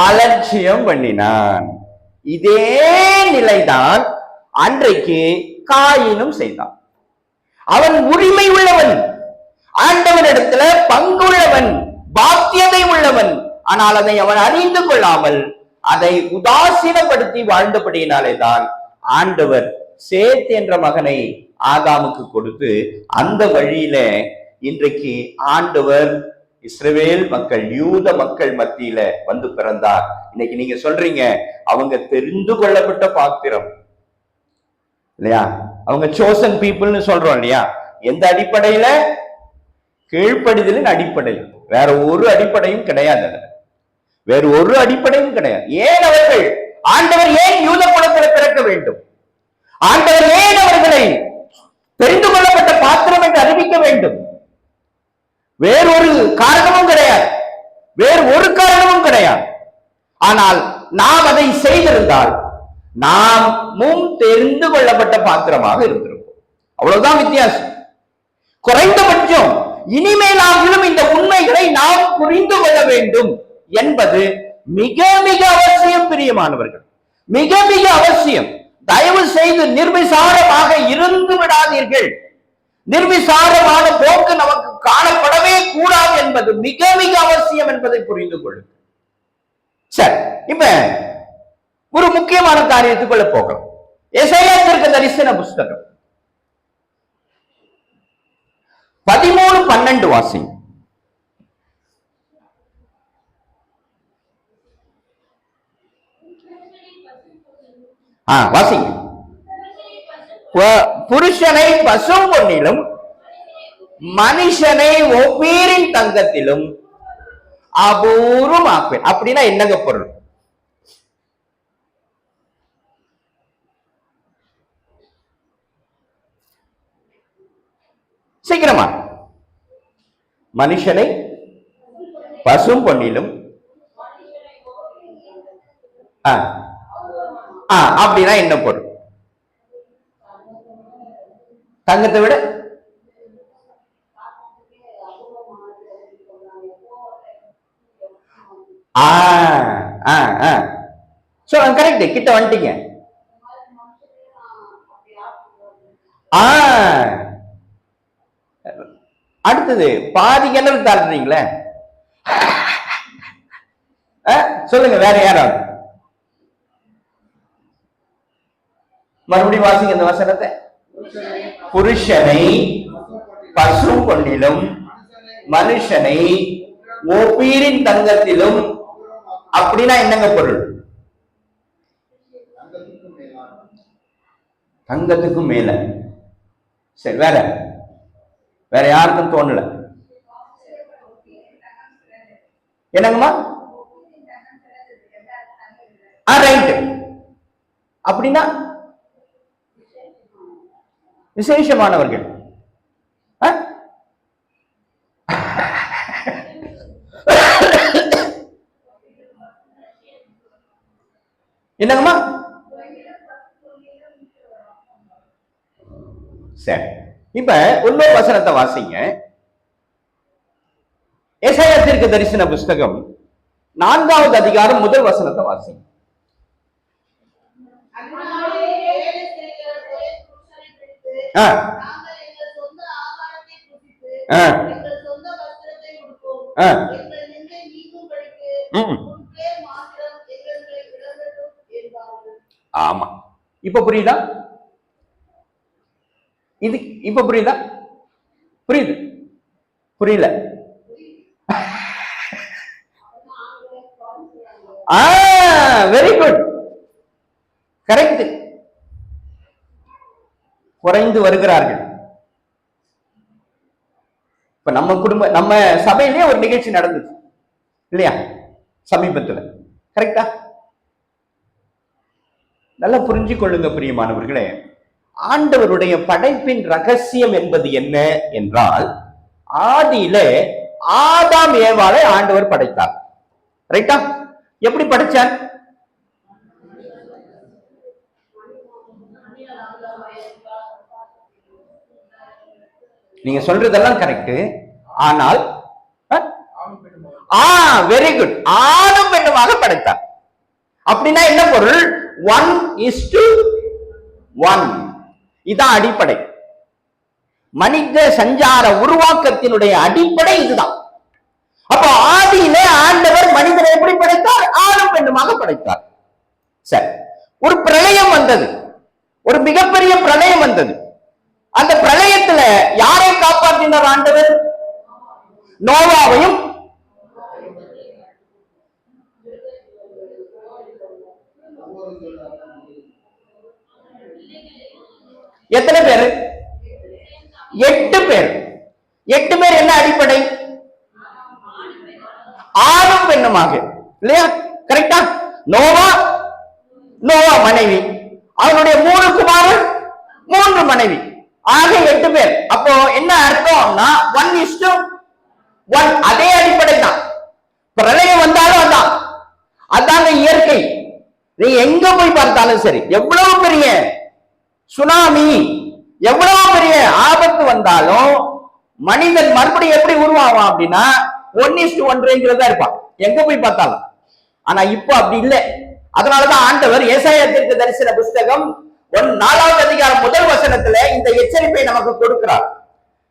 S2: அலட்சியம் பண்ணினான். இதே நிலைதான் அன்றைக்கு காயினும் செய்தான். அவன் உரிமை உள்ளவன், ஆண்டவனிடத்துல பங்குள்ளவன், பாக்கியதை உள்ளவன். ஆனால் அதை அவன் அறிந்து கொள்ளாமல் அதை உதாசீனப்படுத்தி வாழ்ந்தபடியினாலே தான் ஆண்டவர் சேத் என்ற மகனை ஆதாமுக்கு கொடுத்து அந்த வழியில இன்றைக்கு ஆண்டவர் இஸ்ரவேல் மக்கள், யூத மக்கள் மத்தியில வந்து பிறந்தார். இன்னைக்கு நீங்க சொல்றீங்க அவங்க தெரிந்து கொள்ளப்பட்ட பாத்திரம் இல்லையா, அவங்க சோசன் பீப்புள்னு சொல்றோம் இல்லையா. எந்த அடிப்படையில? கீழ்ப்படிதலின் அடிப்படையில். வேற ஒரு அடிப்படையும் கிடையாது, வேற ஒரு அடிப்படையும் கிடையாது. ஏன் அவர்கள், ஆண்டவர் ஏன் யூத குலத்தில் பிறக்க வேண்டும்? ஆண்டவர் ஏன் அவர்களை தெரிந்து கொள்ளப்பட்ட பாத்திரம் என்று அறிவிக்க வேண்டும்? வேறொரு காரணமும் கிடையாது, வேறு ஒரு காரணமும் கிடையாது. ஆனால் நாம் அதை செய்திருந்தால் நாம் முன் தெரிந்து கொள்ளப்பட்ட பாத்திரமாக இருந்திருப்போம். அவ்வளவுதான் வித்தியாசம். குறைந்தபட்சம் இனிமேல் நாங்களும் இந்த உண்மைகளை நாம் புரிந்து கொள்ள வேண்டும் என்பது மிக மிக அவசியம். பிரியமானவர்கள், மிக மிக அவசியம். தயவு செய்து நிர்விசாரமாக இருந்து விடாதீர்கள். நிர்விசாரமான போக்கு நமக்கு காணப்படவே கூடாது என்பது மிக மிக அவசியம் என்பதை புரிந்து கொள்ளுங்கள். சரி, இப்ப ஒரு முக்கியமான காரியத்துக்குள்ள போகிறோம். எசேயா தீர்க்கதரிசன புஸ்தகம் 13:12 வாசிங்க. வாசிங்க. புருஷனை பசும் பொன்னிலும் மனுஷனை ஒப்பீரின் தங்கத்திலும் அபூர்வமாப்பேன். அப்படின்னா என்னங்க பொருள்? சீக்கிரமா. மனுஷனை பசும் பொன்னிலும் அப்படின்னா என்ன பொருள்? தங்கத்தை விட கரெக்ட், கிட்ட வந்துட்டீங்க. அடுத்தது பாதி கிணறு தாழ்றீங்களே, சொல்லுங்க வேற யாராவது மறுபடியும் வாசிங்க இந்த வசனத்தை. புருஷனை பசும் பொன்னிலும் மனுஷனை ஒப்பீரின் தங்கத்திலும் அப்படின்னா என்னங்க பொருள்? தங்கத்துக்கும் மேல. சரி, வேற வேற யாருக்கும் தோணல என்னங்கம்மா? ரைட். அப்படின்னா விசேஷமானவர்கள். என்னங்கம்மா? சரி, இப்ப இன்னொரு வசனத்தை வாசிங்க. எசேயா தீர்க்கதரிசன புஸ்தகம் 4வது அதிகாரம் 1 வசனத்தை வாசிங்க. ஆமா, இப்ப புரியுதா? இது இப்ப புரியுதா? புரியுது? புரியல? Very good. கரெக்ட், குறைந்து வருகிறார்கள். இப்ப நம்ம சபையிலே ஒரு நிகழ்ச்சி நடந்தது இல்லையா சமீபத்துல, கரெக்டா? நல்லா புரிஞ்சு கொள்ளுங்க பிரியமானவர்களே. ஆண்டவருடைய படைப்பின் ரகசியம் என்பது என்ன என்றால், ஆதியில ஆதாம் ஏவாளை ஆண்டவர் படைத்தார். ரைட்டா? எப்படி படைச்சார்? நீங்க சொல்றதெல்லாம் கரெக்ட். ஆனால் வெரி குட், ஆணும் பெண்ணுமாக படைத்தார். அப்படின்னா என்ன பொருள்? 1:1. இதான் அடிப்படை. மனித சஞ்சார உருவாக்கத்தினுடைய அடிப்படை இதுதான். அப்போ ஆதியிலே ஆண்டவர் மனிதனை எப்படி படைத்தார்? ஆணும் பெண்ணுமாக படைத்தார். சரி, ஒரு பிரளயம் வந்தது, ஒரு மிகப்பெரிய பிரளயம் வந்தது. அந்த பிரளயத்துல யாரை காப்பாற்றினார் ஆண்டவர்? நோவாவையும் எத்தனை பேர்? 8 பேர். 8 பேர். என்ன அடிப்படை? ஆணும் பெண்ணுமாக, இல்லையா? கரெக்டா? நோவா மனைவி, அவனுடைய 3 குமாரர், 3 மனைவி, ஆக 8 பேர். அப்போ என்ன அர்த்தம்னா 1:1. அதே அடிப்படை தான். பிரளயம் வந்தாலும் அதான், அதாங்க இயற்கை. நீ எங்க போய் பார்த்தாலும் சரி, எவ்வளவு பெரிய சுனாமி, எவ்வளவு பெரிய ஆபத்து வந்தாலும் மனிதன் மறுபடியும் எப்படி உருவாவான் அப்படின்னா 1:1 இருப்பான் எங்க போய் பார்த்தாலும். ஆனா இப்போ அப்படி இல்லை. அதனாலதான் ஆண்டவர் ஏசாயா தீர்க்கதரிசன புஸ்தகம் 4வது அதிகாரம் 1 வசனத்துல இந்த எச்சரிப்பை நமக்கு கொடுக்கிறார்.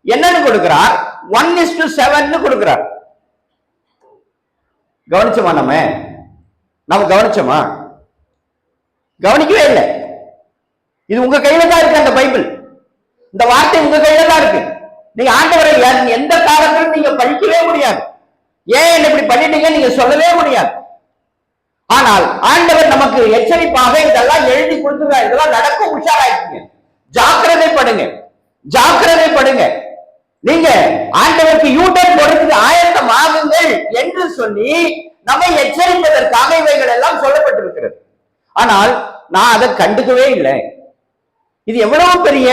S2: என்னன்னு கொடுக்கிறார்? 1:7 கொடுக்கிறார். கவனிச்சோமா? நம்ம கவனிச்சோமா? கவனிக்கவே இல்லை. இது உங்க கையில தான் இருக்கு. அந்த பைபிள், இந்த வார்த்தை உங்க கையில தான் இருக்கு. நீங்க ஆண்டவரை எந்த காலத்திலும் நீங்க பழிக்கவே முடியாது. ஏன் இப்படி பண்ணிட்டீங்க நீங்க சொல்லவே முடியாது. ஆனால் ஆண்டவர் நமக்கு எச்சரிப்பாக இதெல்லாம் எழுதி கொடுத்துருக்காரு. இதெல்லாம் நடக்கும், உஷாராயிடுங்க, ஜாக்கிரதைப்படுங்க, ஜாக்கிரதைப்படுங்க. நீங்க ஆண்டவருக்கு யூட்டர்ன் போறதுக்கு ஆயத்தம் ஆகுங்கள் என்று சொல்லி நம்மை எச்சரிப்பதற்காக இவைகள் எல்லாம் சொல்லப்பட்டிருக்கிறது. ஆனால் நான் அதை கண்டுக்கவே இல்லை. இது எவ்வளவு பெரிய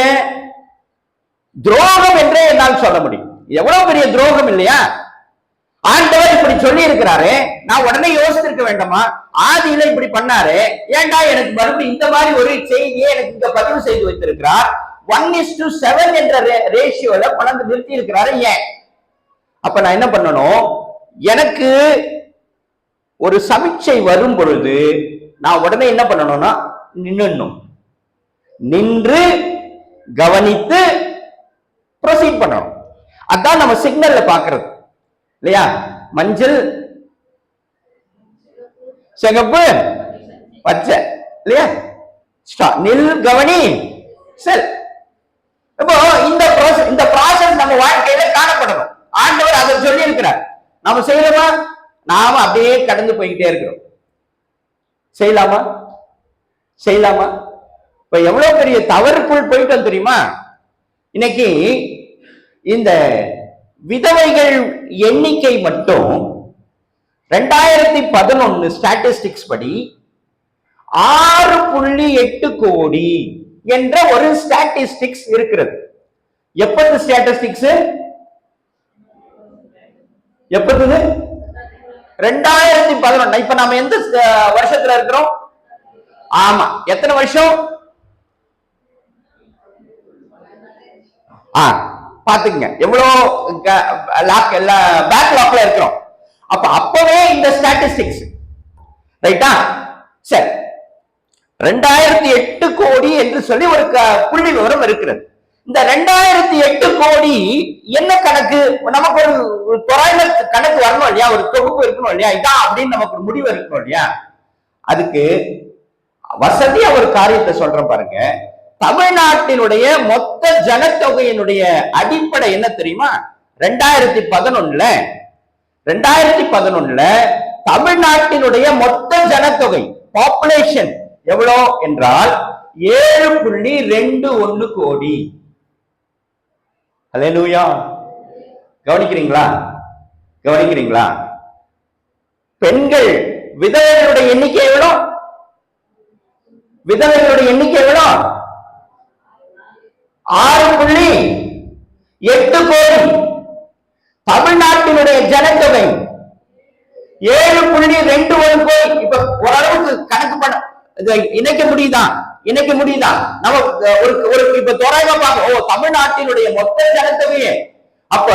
S2: துரோகம் என்றே என்னால் சொல்ல முடியும். எவ்வளவு பெரிய துரோகம் இல்லையா? ஆண்டவர் இப்படி சொல்லி இருக்கிறாரு, நான் உடனே யோசித்திருக்க வேண்டாமா? ஆதியில இப்படி பண்ணாரு, ஏண்டா எனக்கு மறுபடியும் இந்த மாதிரி ஒரு செய்தியை எனக்கு இங்க பதிவு செய்து வைத்திருக்கிறார். 1:7 என்ற ரேஷியோல கொண்டு நிறுத்தி இருக்கிறாரு. ஏன்? அப்ப நான் என்ன பண்ணணும்? எனக்கு ஒரு சமீட்சை வரும் பொழுது நான் உடனே என்ன பண்ணணும்னா நின்று கவனித்து ப்ரொசீட் பண்ணணும். அதான் நம்ம சிக்னல்ல பாக்குறது இல்லையா? மஞ்சள், சிகப்பு, பச்சை, இல்லையா? நில், கவனி, செல். இப்போ இந்த ப்ராசஸ் நம்ம வாழ்க்கையில காணப்படணும். ஆண்டவர் அதை சொல்லி இருக்கிறார். நாம செய்யலாமா? நாம அப்படியே கடந்து போய்கிட்டே இருக்கிறோம். செய்யலாமா? இப்ப எவ்வளவு பெரிய தவறுக்குள் போயிட்டோம் தெரியுமா? இன்னைக்கு இந்த விதவைகள் எண்ணிக்கை மட்டும் 2011 ஸ்டாட்டிஸ்டிக்ஸ் படி 6.8 கோடி என்ற ஒரு ஸ்டாட்டிஸ்டிக்ஸ் இருக்கிறது. எப்பது ஸ்டாட்டிஸ்டிக்ஸ்? எப்பது? 2011. இப்ப நாம எந்த வருஷத்துல இருக்கிறோம்? ஆமா, எத்தனை வருஷம்? பாத்துங்க எவ்வளவு பேக்லாக்ல இருக்கிறோம். அப்பவே இந்த ஸ்டாட்டிஸ்டிக்ஸ், ரைட்டா? சரி, 2008 கோடி என்று சொல்லி ஒரு புள்ளி விவரம் இருக்கிறது. இந்த 2008 கோடி என்ன கணக்கு? நமக்கு ஒரு தொலைல கணக்கு வரணும் இல்லையா? ஒரு தொகுப்பு இருக்கணும் இல்லையா? இதான் அப்படின்னு நமக்கு ஒரு முடிவு இருக்கணும் இல்லையா? அதுக்கு வசதியா ஒரு காரியத்தை சொல்றேன் பாருங்க. தமிழ்நாட்டினுடைய மொத்த ஜனத்தொகையினுடைய அடிப்படை என்ன தெரியுமா? 2011 தமிழ்நாட்டினுடைய மொத்த ஜனத்தொகை பாப்புலேஷன்
S1: எவ்வளோ என்றால் 7.21 கோடி. அல்லேலூயா. கவனிக்கிறீங்களா? கவனிக்கிறீங்களா? பெண்கள் விதவைகளுடைய எண்ணிக்கை எவ்வளோ? விதவைகளுடைய எண்ணிக்கை எவ்வளோ? 6.8 கோடி. தமிழ்நாட்டினுடைய ஜனத்தொகை 7.21 கோடி. இப்ப ஓரளவுக்கு கணக்கு பண்ண இணைக்க முடியுதா? இணைக்க முடியுதா? நம்ம ஒரு இப்ப தோராயமா பார்க்க தமிழ்நாட்டினுடைய மொத்த ஜனத்தொகையே. அப்ப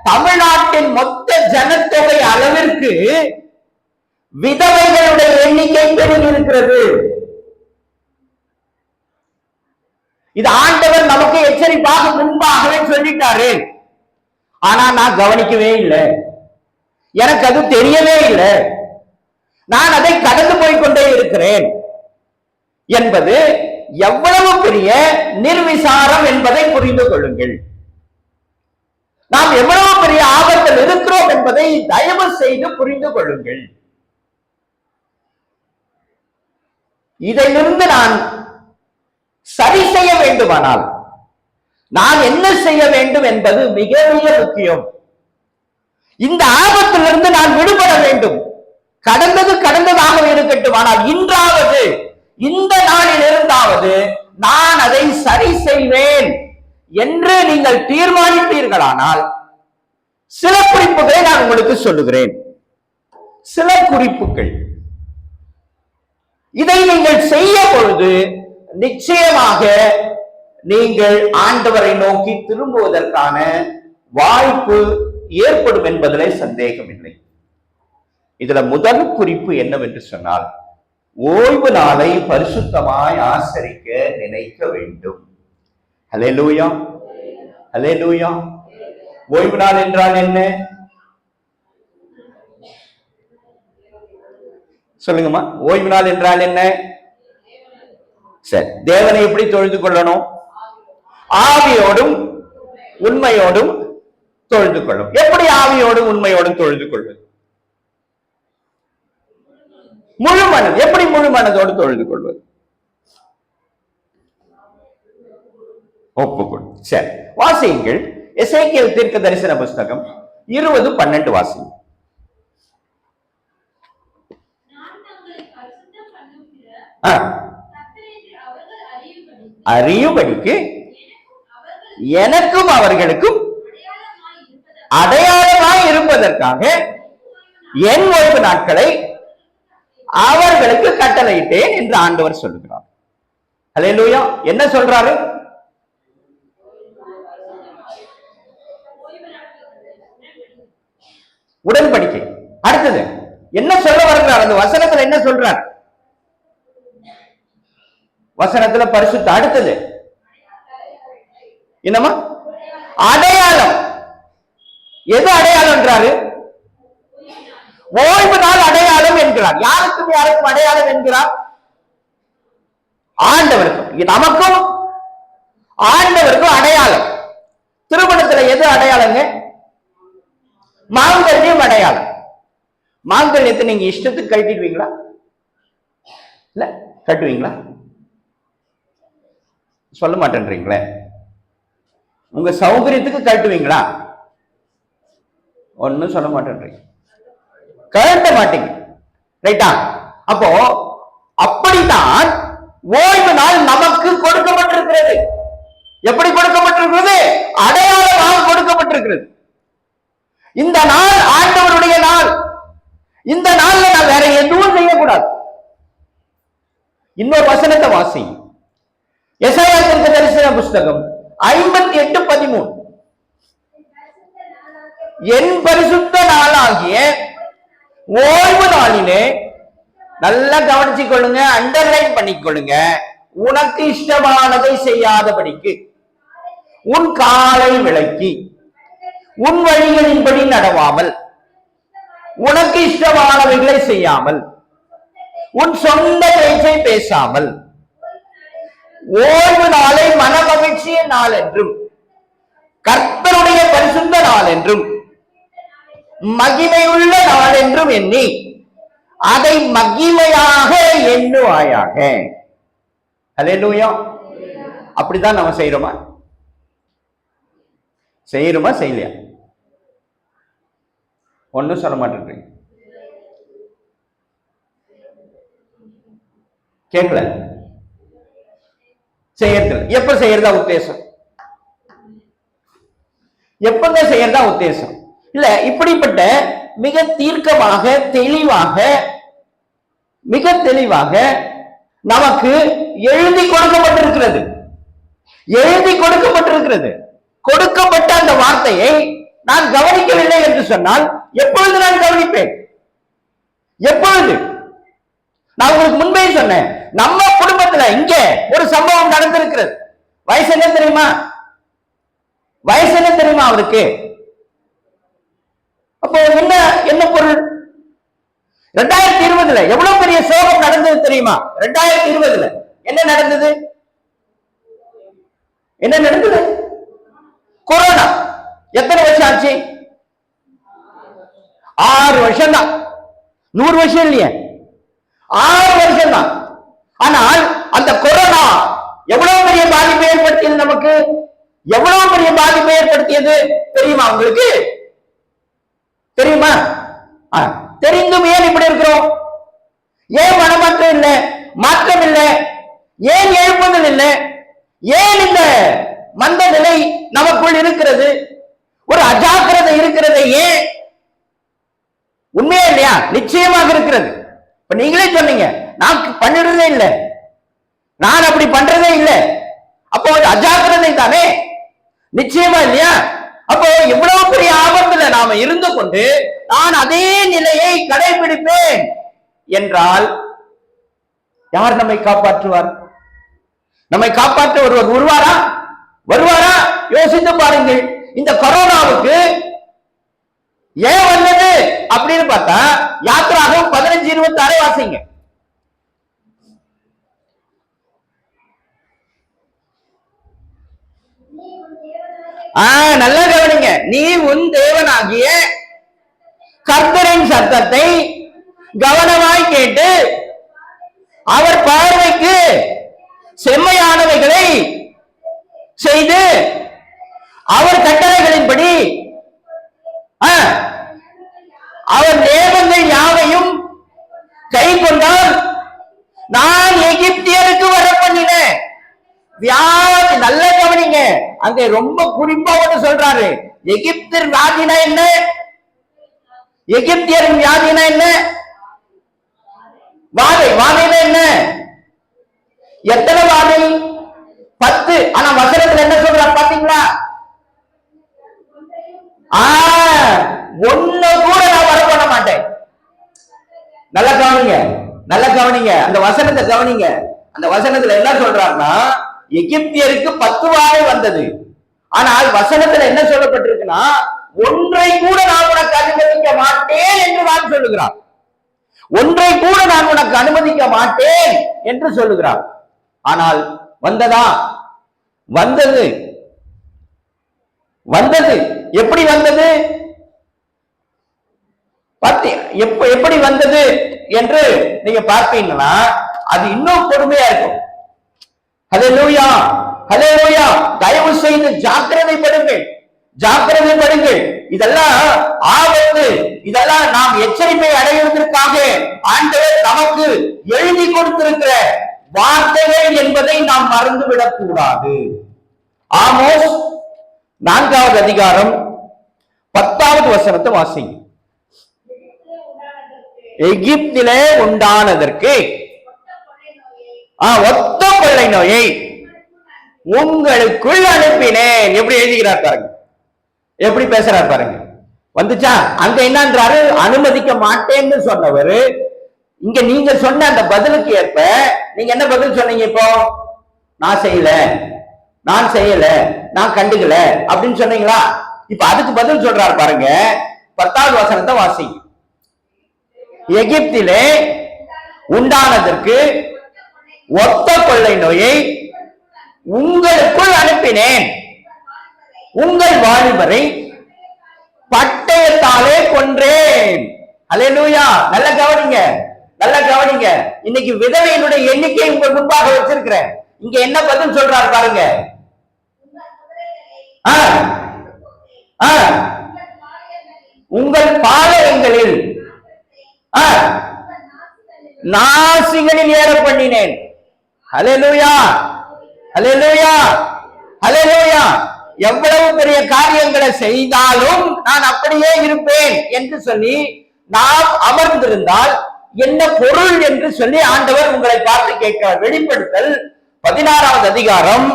S1: தமிழ்நாட்டின் மொத்த ஜனத்தொகை அளவிற்கு விதவைகளுடைய எண்ணிக்கை பெருகி இருக்கிறது. இது ஆண்டவர் நமக்கு எச்சரிப்பாக முன்பாகவே சொல்லிட்டாரு. ஆனா நான் கவனிக்கவே இல்லை, எனக்கு அது தெரியவே இல்லை, நான் அதை கடந்து போய்கொண்டே இருக்கிறேன் என்பது எவ்வளவு பெரிய நிர்விசாரம் என்பதை புரிந்து கொள்ளுங்கள். நாம் எவ்வளவு பெரிய ஆபத்தில் இருக்கிறோம் என்பதை தயவு செய்து புரிந்து கொள்ளுங்கள். இதிலிருந்து நான் சரி செய்ய வேண்டுமானால் நான் என்ன செய்ய வேண்டும் என்பது மிக மிக முக்கியம். இந்த ஆபத்திலிருந்து நான் விடுபட வேண்டும். கடந்தது கடந்ததாக இருக்கட்டும், ஆனால் இன்றாவது இந்த நாளில் இருந்தாவது நான் அதை சரி செய்வேன் என்று நீங்கள் தீர்மானிப்பீர்களானால் சில குறிப்புகளை நான் உங்களுக்கு சொல்லுகிறேன். சில குறிப்புகள். இதை நீங்கள் செய்ய பொழுது நிச்சயமாக நீங்கள் ஆண்டவரை நோக்கி திரும்புவதற்கான வாய்ப்பு ஏற்படும் என்பதிலே சந்தேகம் இல்லை. இதுல முதல் குறிப்பு என்னவென்று சொன்னால், ஓய்வு நாளை பரிசுத்தமாய் ஆசரிக்க நினைக்க வேண்டும். அல்லேலூயா, அல்லேலூயா. ஓய்வு நாள் என்றால் என்ன? சொல்லுங்கம்மா, ஓய்வு நாள் என்றால் என்ன? சரி, தேவனை எப்படி தொழுது கொள்ளணும்? ஆவியோடும் உண்மையோடும் தொழுது கொள்ளும். எப்படி ஆவியோடும் உண்மையோடும் தொழுது கொள்வது? முழு மனது. எப்படி முழு மனதோடு தொழுது கொள்வது? ஒப்புக்கொள். சரி, வாசியுங்கள். எசேக்கியேல் தீர்க்க தரிசன புஸ்தகம் 20:12 வாசிங்க. அறியும்படிக்கு எனக்கும் அவர்களுக்கும் அடையாளமாய் இருப்பதற்காக என் ஓய்வு நாட்களை அவர்களுக்கு கட்டளையிட்டேன் என்று ஆண்டவர் சொல்லுகிறார். அல்லேலூயா. என்ன சொல்றாரு? உடன்படிக்கை. அடுத்தது என்ன சொல்ல வருகிறார்? அந்த வசனத்துல என்ன சொல்றார்? வசனத்துல பரிசுத்த. அடுத்தது என்னமா? அடையாளம். எது அடையாளம் என்றாரு? ஓய்வு நாள் அடையாளம் என்கிறார். யாருக்கும் யாருக்கும் அடையாளம் என்கிறார்? ஆண்டவருக்கும். நமக்கும் ஆண்டவருக்கும் அடையாளம். திருமணத்துல எது அடையாளங்க? மாங்கல்யம் அடையாளம். மாங்கல்யத்தை நீங்க இஷ்டத்துக்கு கட்டிடுவீங்களா? இல்ல, கட்டுவீங்களா? சொல்ல மாட்டேன்றீங்களே. உங்க சௌகரியத்துக்கு கட்டுவீங்களா? ஒன்னும் சொல்ல மாட்டேன்றீங்க, கட்ட மாட்டீங்க. ரைட்டா? அப்போ அப்படித்தான் ஓய்வு நாள் நமக்கு கொடுக்கப்பட்டிருக்கிறது. எப்படி கொடுக்கப்பட்டிருக்கிறது? அடையாளமாக கொடுக்கப்பட்டிருக்கிறது. இந்த நாள் ஆண்டவருடைய நாள். இந்த நாள்ல நான் வேற எதுவும் செய்யக்கூடாது. இன்னொரு வசனத்தை வாசி. எசாயா தீர்க்க தரிசன புஸ்தகம் 58:13. என் பரிசுத்த நாளாகிய ஓய்வு நாளிலே, நல்லா கவனிச்சு கொள்ளுங்க, அண்டர்லைன் பண்ணிக்கொள்ளுங்க, உனக்கு இஷ்டமானதை செய்யாதபடிக்கு உன் காலை விளக்கி உன் வழிகளின்படி நடவாமல், உனக்கு இஷ்டமானவைகளை செய்யாமல், உன் சொந்த பேச்சை பேசாமல், ஓய்வு நாளை மன மகிழ்ச்சியின் நாள் என்றும் கர்த்தருடைய பரிசுத்த நாள் என்றும் மகிமையுள்ள நாள் என்றும் எண்ணி
S2: அதை மகிமையாக எண்ணுவாயாக. அல்லேலூயா. அப்படிதான் நம்ம செய்யறோமா? செய்யறோமா செய்யலையா? ஒன்னும் சொல்ல மாட்டேன்றீங்க. கேட்கல. செய்யறது எப்ப செய்யறதா உத்தேசம்? எப்பங்க செய்யறதா உத்தேசம்? இல்ல, இப்படிப்பட்ட மிக தீர்க்கமாக மிக தெளிவாக நமக்கு எழுதி கொடுக்கப்பட்டிருக்கிறது. கொடுக்கப்பட்ட அந்த வார்த்தையை நான் கவனிக்கவில்லை என்று சொன்னால் எப்பொழுது நான் கவனிப்பேன்? எப்பொழுது? நான் உங்களுக்கு முன்பே சொன்னேன், நம்ம குடும்பத்துல இங்க ஒரு சம்பவம் நடந்திருக்கிறது. வயசு என்ன தெரியுமா? அவருக்கு? அப்போ என்ன பொருள்? 2020 எவ்வளவு பெரிய சோகம் நடந்தது தெரியுமா? 2020 என்ன நடந்தது? கொரோனா. எத்தனை வருஷம் ஆச்சு? 6 வருஷம் தான். 100 வருஷம் இல்லையே, 6 வருஷம் தான். ஆனால் அந்த கொரோனா எவ்வளவு பெரிய பாதிப்பை ஏற்படுத்தியது நமக்கு? எவ்வளவு பெரிய பாதிப்பை ஏற்படுத்தியது தெரியுமா உங்களுக்கு? தெரியுமா? தெரிந்தும் ஏன் இப்படி இருக்கிறோம்? ஏன் மனமாற்றம் இல்லை, மாற்றம் இல்லை? ஏன் எழுப்புதல் இல்லை? ஏன் இந்த மந்த நிலை நமக்குள் இருக்கிறது? ஒரு அஜாக்கிரதை இருக்கிறது. ஏன்? உண்மையா இல்லையா? நிச்சயமாக இருக்கிறது. இப்ப நீங்களே சொன்னீங்க, நான் பண்ணிடுறதே இல்லை, நான் அப்படி பண்றதே இல்லை. அப்போ அஜாக்கிரதை தானே? நிச்சயமா இல்லையா? அப்போ இவ்வளவு பெரிய ஆபத்துல நாம இருந்து கொண்டு நான் அதே நிலையை கடைபிடிப்பேன் என்றால் யார் நம்மை காப்பாற்றுவார்? நம்மை காப்பாற்ற ஒருவர் வருவாரா? யோசித்து பாருங்கள். இந்த கொரோனாவுக்கு ஏன் வந்தது அப்படின்னு பார்த்தா யாத்திராகம் 15:26 வாசிங்க. நல்லா கவனிங்க. நீ உன் தேவனாகிய கர்த்தரின் சத்தத்தை கவனமாய் கேட்டு அவர் பார்வைக்கு செம்மையானவைகளை செய்து அவர் கட்டளைகளின்படி அவர் நியமங்கள் யாவையும் கை கொண்டால் நான் எகிப்தியருக்கு வர பண்ணினேன் வியாதி. நல்ல கவனிங்க, அங்க ரொம்ப குறிப்பா ஒன்று சொல்றாரு. எகிப்தியர் வியாதினா என்ன? எகிப்தியரின் வியாதினா என்ன? வாதைனா என்ன? எத்தனை வாதை? 10. ஆனா வசனத்துல என்ன சொல்றாரு பாத்தீங்களா? ஒண்ணு கூட நான் வர பண்ண மாட்டேன். நல்லா கவனிங்க, அந்த வசனத்தை கவனிங்க. அந்த வசனத்துல என்ன சொல்றாருன்னா, எகிப்தியருக்கு 10 வாதை வந்தது. ஆனால் வசனத்துல என்ன சொல்லப்பட்டிருக்குன்னா, ஒன்றை கூட நான் உனக்கு அனுமதிக்க மாட்டேன் என்று நான் சொல்லுகிறார். ஒன்றை கூட நான் உனக்கு அனுமதிக்க மாட்டேன் என்று சொல்லுகிறார். ஆனால் வந்ததா? வந்தது. எப்படி வந்தது? எப்படி வந்தது என்று நீங்க பார்ப்பீங்கன்னா அது இன்னும் கொடுமையா இருக்கும். ஹல்லேலூயா, ஹல்லேலூயா. தயவு செய்து ஜாக்கிரதைப்படுங்கள். இதெல்லாம் ஆபத்து. இதெல்லாம் நாம் எச்சரிக்கை அடைவதற்காக ஆண்டவர் நமக்கு எழுதி கொடுத்திருக்கிற வார்த்தைகள் என்பதை நாம் மறந்துவிடக் கூடாது. ஆமோஸ் 4வது அதிகாரம் 10வது வசனத்தை வாசிங்க. எகிப்திலே உண்டானதற்கு ஒத்த கொள்ளை நோயை உங்களுக்குள் அனுப்பினேன். எப்படி எழுதுகிறார் பாருங்க, எப்படி பேசுறார் பாருங்க. வந்துச்சா? அங்க என்னன்றாரு? அனுமதிக்க மாட்டேன்னு சொன்னவர் இங்க நீங்க சொன்ன அந்த பதிலுக்கு ஏற்ப நீங்க என்ன பதில் சொன்னீங்க? இப்போ நான் செய்யல, நான் கண்டுக்கல அப்படின்னு சொன்னீங்களா? இப்ப அதுக்கு பதில் சொல்றாரு பாருங்க. 10வது வசனத்தை வாசிங்க. எகிப்திலே உண்டானதற்கு ஒத்த கொள்ளை நோயை உங்களுக்குள் அனுப்பினேன், உங்கள் வாலிபரை பட்டயத்தாலே கொன்றேன். அல்லேலூயா. நல்ல கவனிங்க. நல்லா கவனிங்க. இன்னைக்கு விதவையினுடைய எண்ணிக்கை உங்கள் முன்பாக வச்சிருக்கிறேன். இங்க என்ன பதில் சொல்றாரு பாருங்க. உங்கள் பாளையங்களில் நாசிகளில் ஏற பண்ணினேன். ஹல்லேலூயா, ஹல்லேலூயா, ஹல்லேலூயா. எவ்வளவு பெரிய காரியங்களை செய்தாலும் நான் அப்படியே இருப்பேன் என்று சொல்லி நாம் அமர்ந்திருந்தால் என்ன பொருள் என்று சொல்லி ஆண்டவர் உங்களை பார்த்து கேட்கிறார். வெளிப்படுத்தல் 16வது அதிகாரம்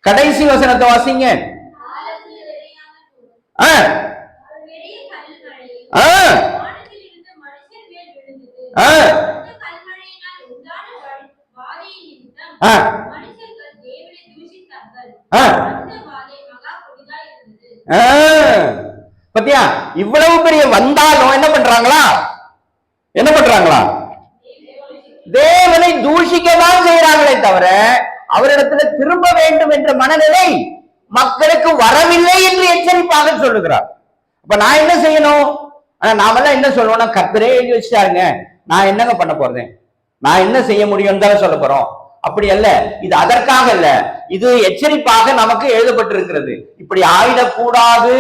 S2: கடைசி வசனத்தை வாசிங்க. பத்தியா, இவ்வளவு பெரிய வந்தாலும் என்ன பண்றாங்களா? தேவனை தூஷிக்கதான் செய்யறாங்களே தவிர அவரிடத்துல திரும்ப வேண்டும் என்ற மனநிலை மக்களுக்கு வரவில்லை என்று எச்சரிப்பாக சொல்லுகிறார். அப்ப நான் என்ன செய்யணும்? நாமெல்லாம் என்ன சொல்லுவோம்னா, கர்த்தரே எழுதி வச்சுட்டாருங்க, நான் என்னங்க பண்ண போறேன், நான் என்ன செய்ய முடியும் தானே சொல்ல போறோம். அப்படி அல்ல, இது அதற்காக அல்ல, இது எச்சரிப்பாக நமக்கு எழுதப்பட்டிருக்கிறது. இப்படி ஆயிடக்கூடாது.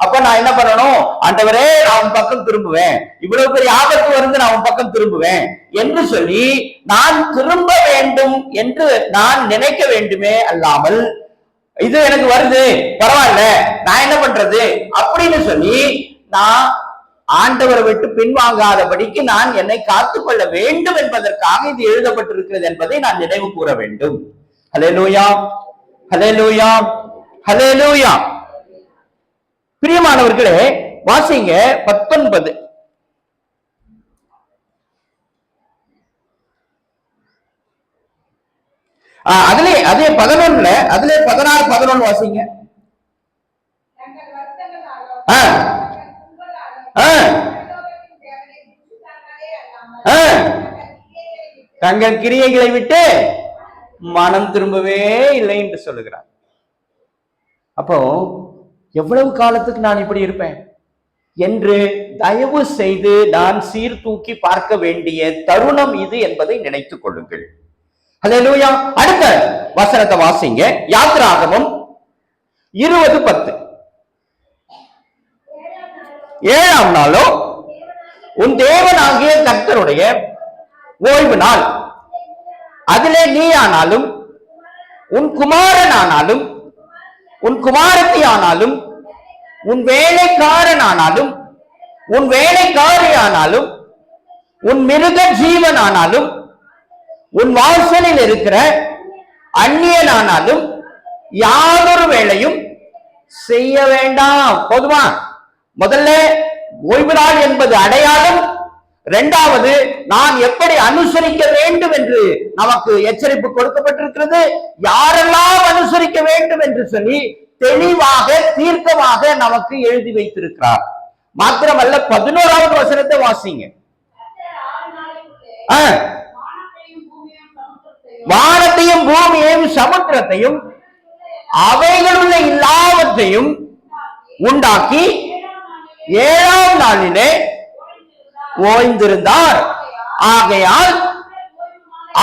S2: அப்ப நான் என்ன பண்ணணும்? ஆண்டவரே, நான் உன் பக்கம் திரும்புவேன், இவ்வளவு பெரிய ஆபத்து வந்து நான் உன் பக்கம் திரும்புவேன் என்று சொல்லி நான் திரும்ப வேண்டும் என்று நான் நினைக்க வேண்டுமே அல்லாமல், இது எனக்கு வருது பரவாயில்ல நான் என்ன பண்றது அப்படின்னு சொல்லி நான் ஆண்டவரை விட்டு பின்வாங்காதபடிக்கு நான் என்னை காத்துக்கொள்ள வேண்டும் என்பதற்காக இது எழுதப்பட்டிருக்கிறது என்பதை நான் நினைவு கூற வேண்டும். ஹல்லேலூயா, ஹல்லேலூயா, ஹல்லேலூயா. பிரியமானவர்களே, வாசிங்க 19. அதே 11ல, அதிலே 16, 11 வாசிங்க. தங்கள் கிரியைகளை விட்டு மனம் திரும்பவே இல்லை என்று சொல்லுகிறார். அப்போ எவ்வளவு காலத்துக்கு நான் இப்படி இருப்பேன் என்று தயவு செய்து நான் சீர்தூக்கி பார்க்க வேண்டிய தருணம் இது என்பதை நினைத்துக் கொள்ளுங்கள். ஹல்லேலூயா. அடுத்த வசனத்தை வாசிங்க. யாத்திராகமம் 20:10. 7ஆம் நாளோ உன் தேவனாகிய கர்த்தருடைய ஓய்வு நாள், அதிலே நீ ஆனாலும் உன் குமாரன் ஆனாலும் உன் குமாரத்தி ஆனாலும் உன் வேலைக்காரன் ஆனாலும் உன் வேலைக்காரி ஆனாலும் உன் மிருக ஜீவன் ஆனாலும் உன் வாசலில் இருக்கிற அந்நியன் ஆனாலும் யாதொரு வேலையும் செய்ய வேண்டாம். போதுமா? முதல்ல ஓய்வு நாள் என்பது அடையாளம். இரண்டாவது, நான் எப்படி அனுசரிக்க வேண்டும் என்று நமக்கு எச்சரிப்பு கொடுக்கப்பட்டிருக்கிறது. யாரெல்லாம் அனுசரிக்க வேண்டும் என்று சொல்லி தெளிவாக தீர்க்கமாக நமக்கு எழுதி வைத்திருக்கிறார். மாத்திரமல்ல, 11வது வசனத்தை வாசிங்க. வானத்தையும் பூமியையும் சமுத்திரத்தையும் அவைகளுள்ள எல்லாவற்றையும் உண்டாக்கி 7ஆம் நாளிலே ஓய்ந்திருந்தார். ஆகையால்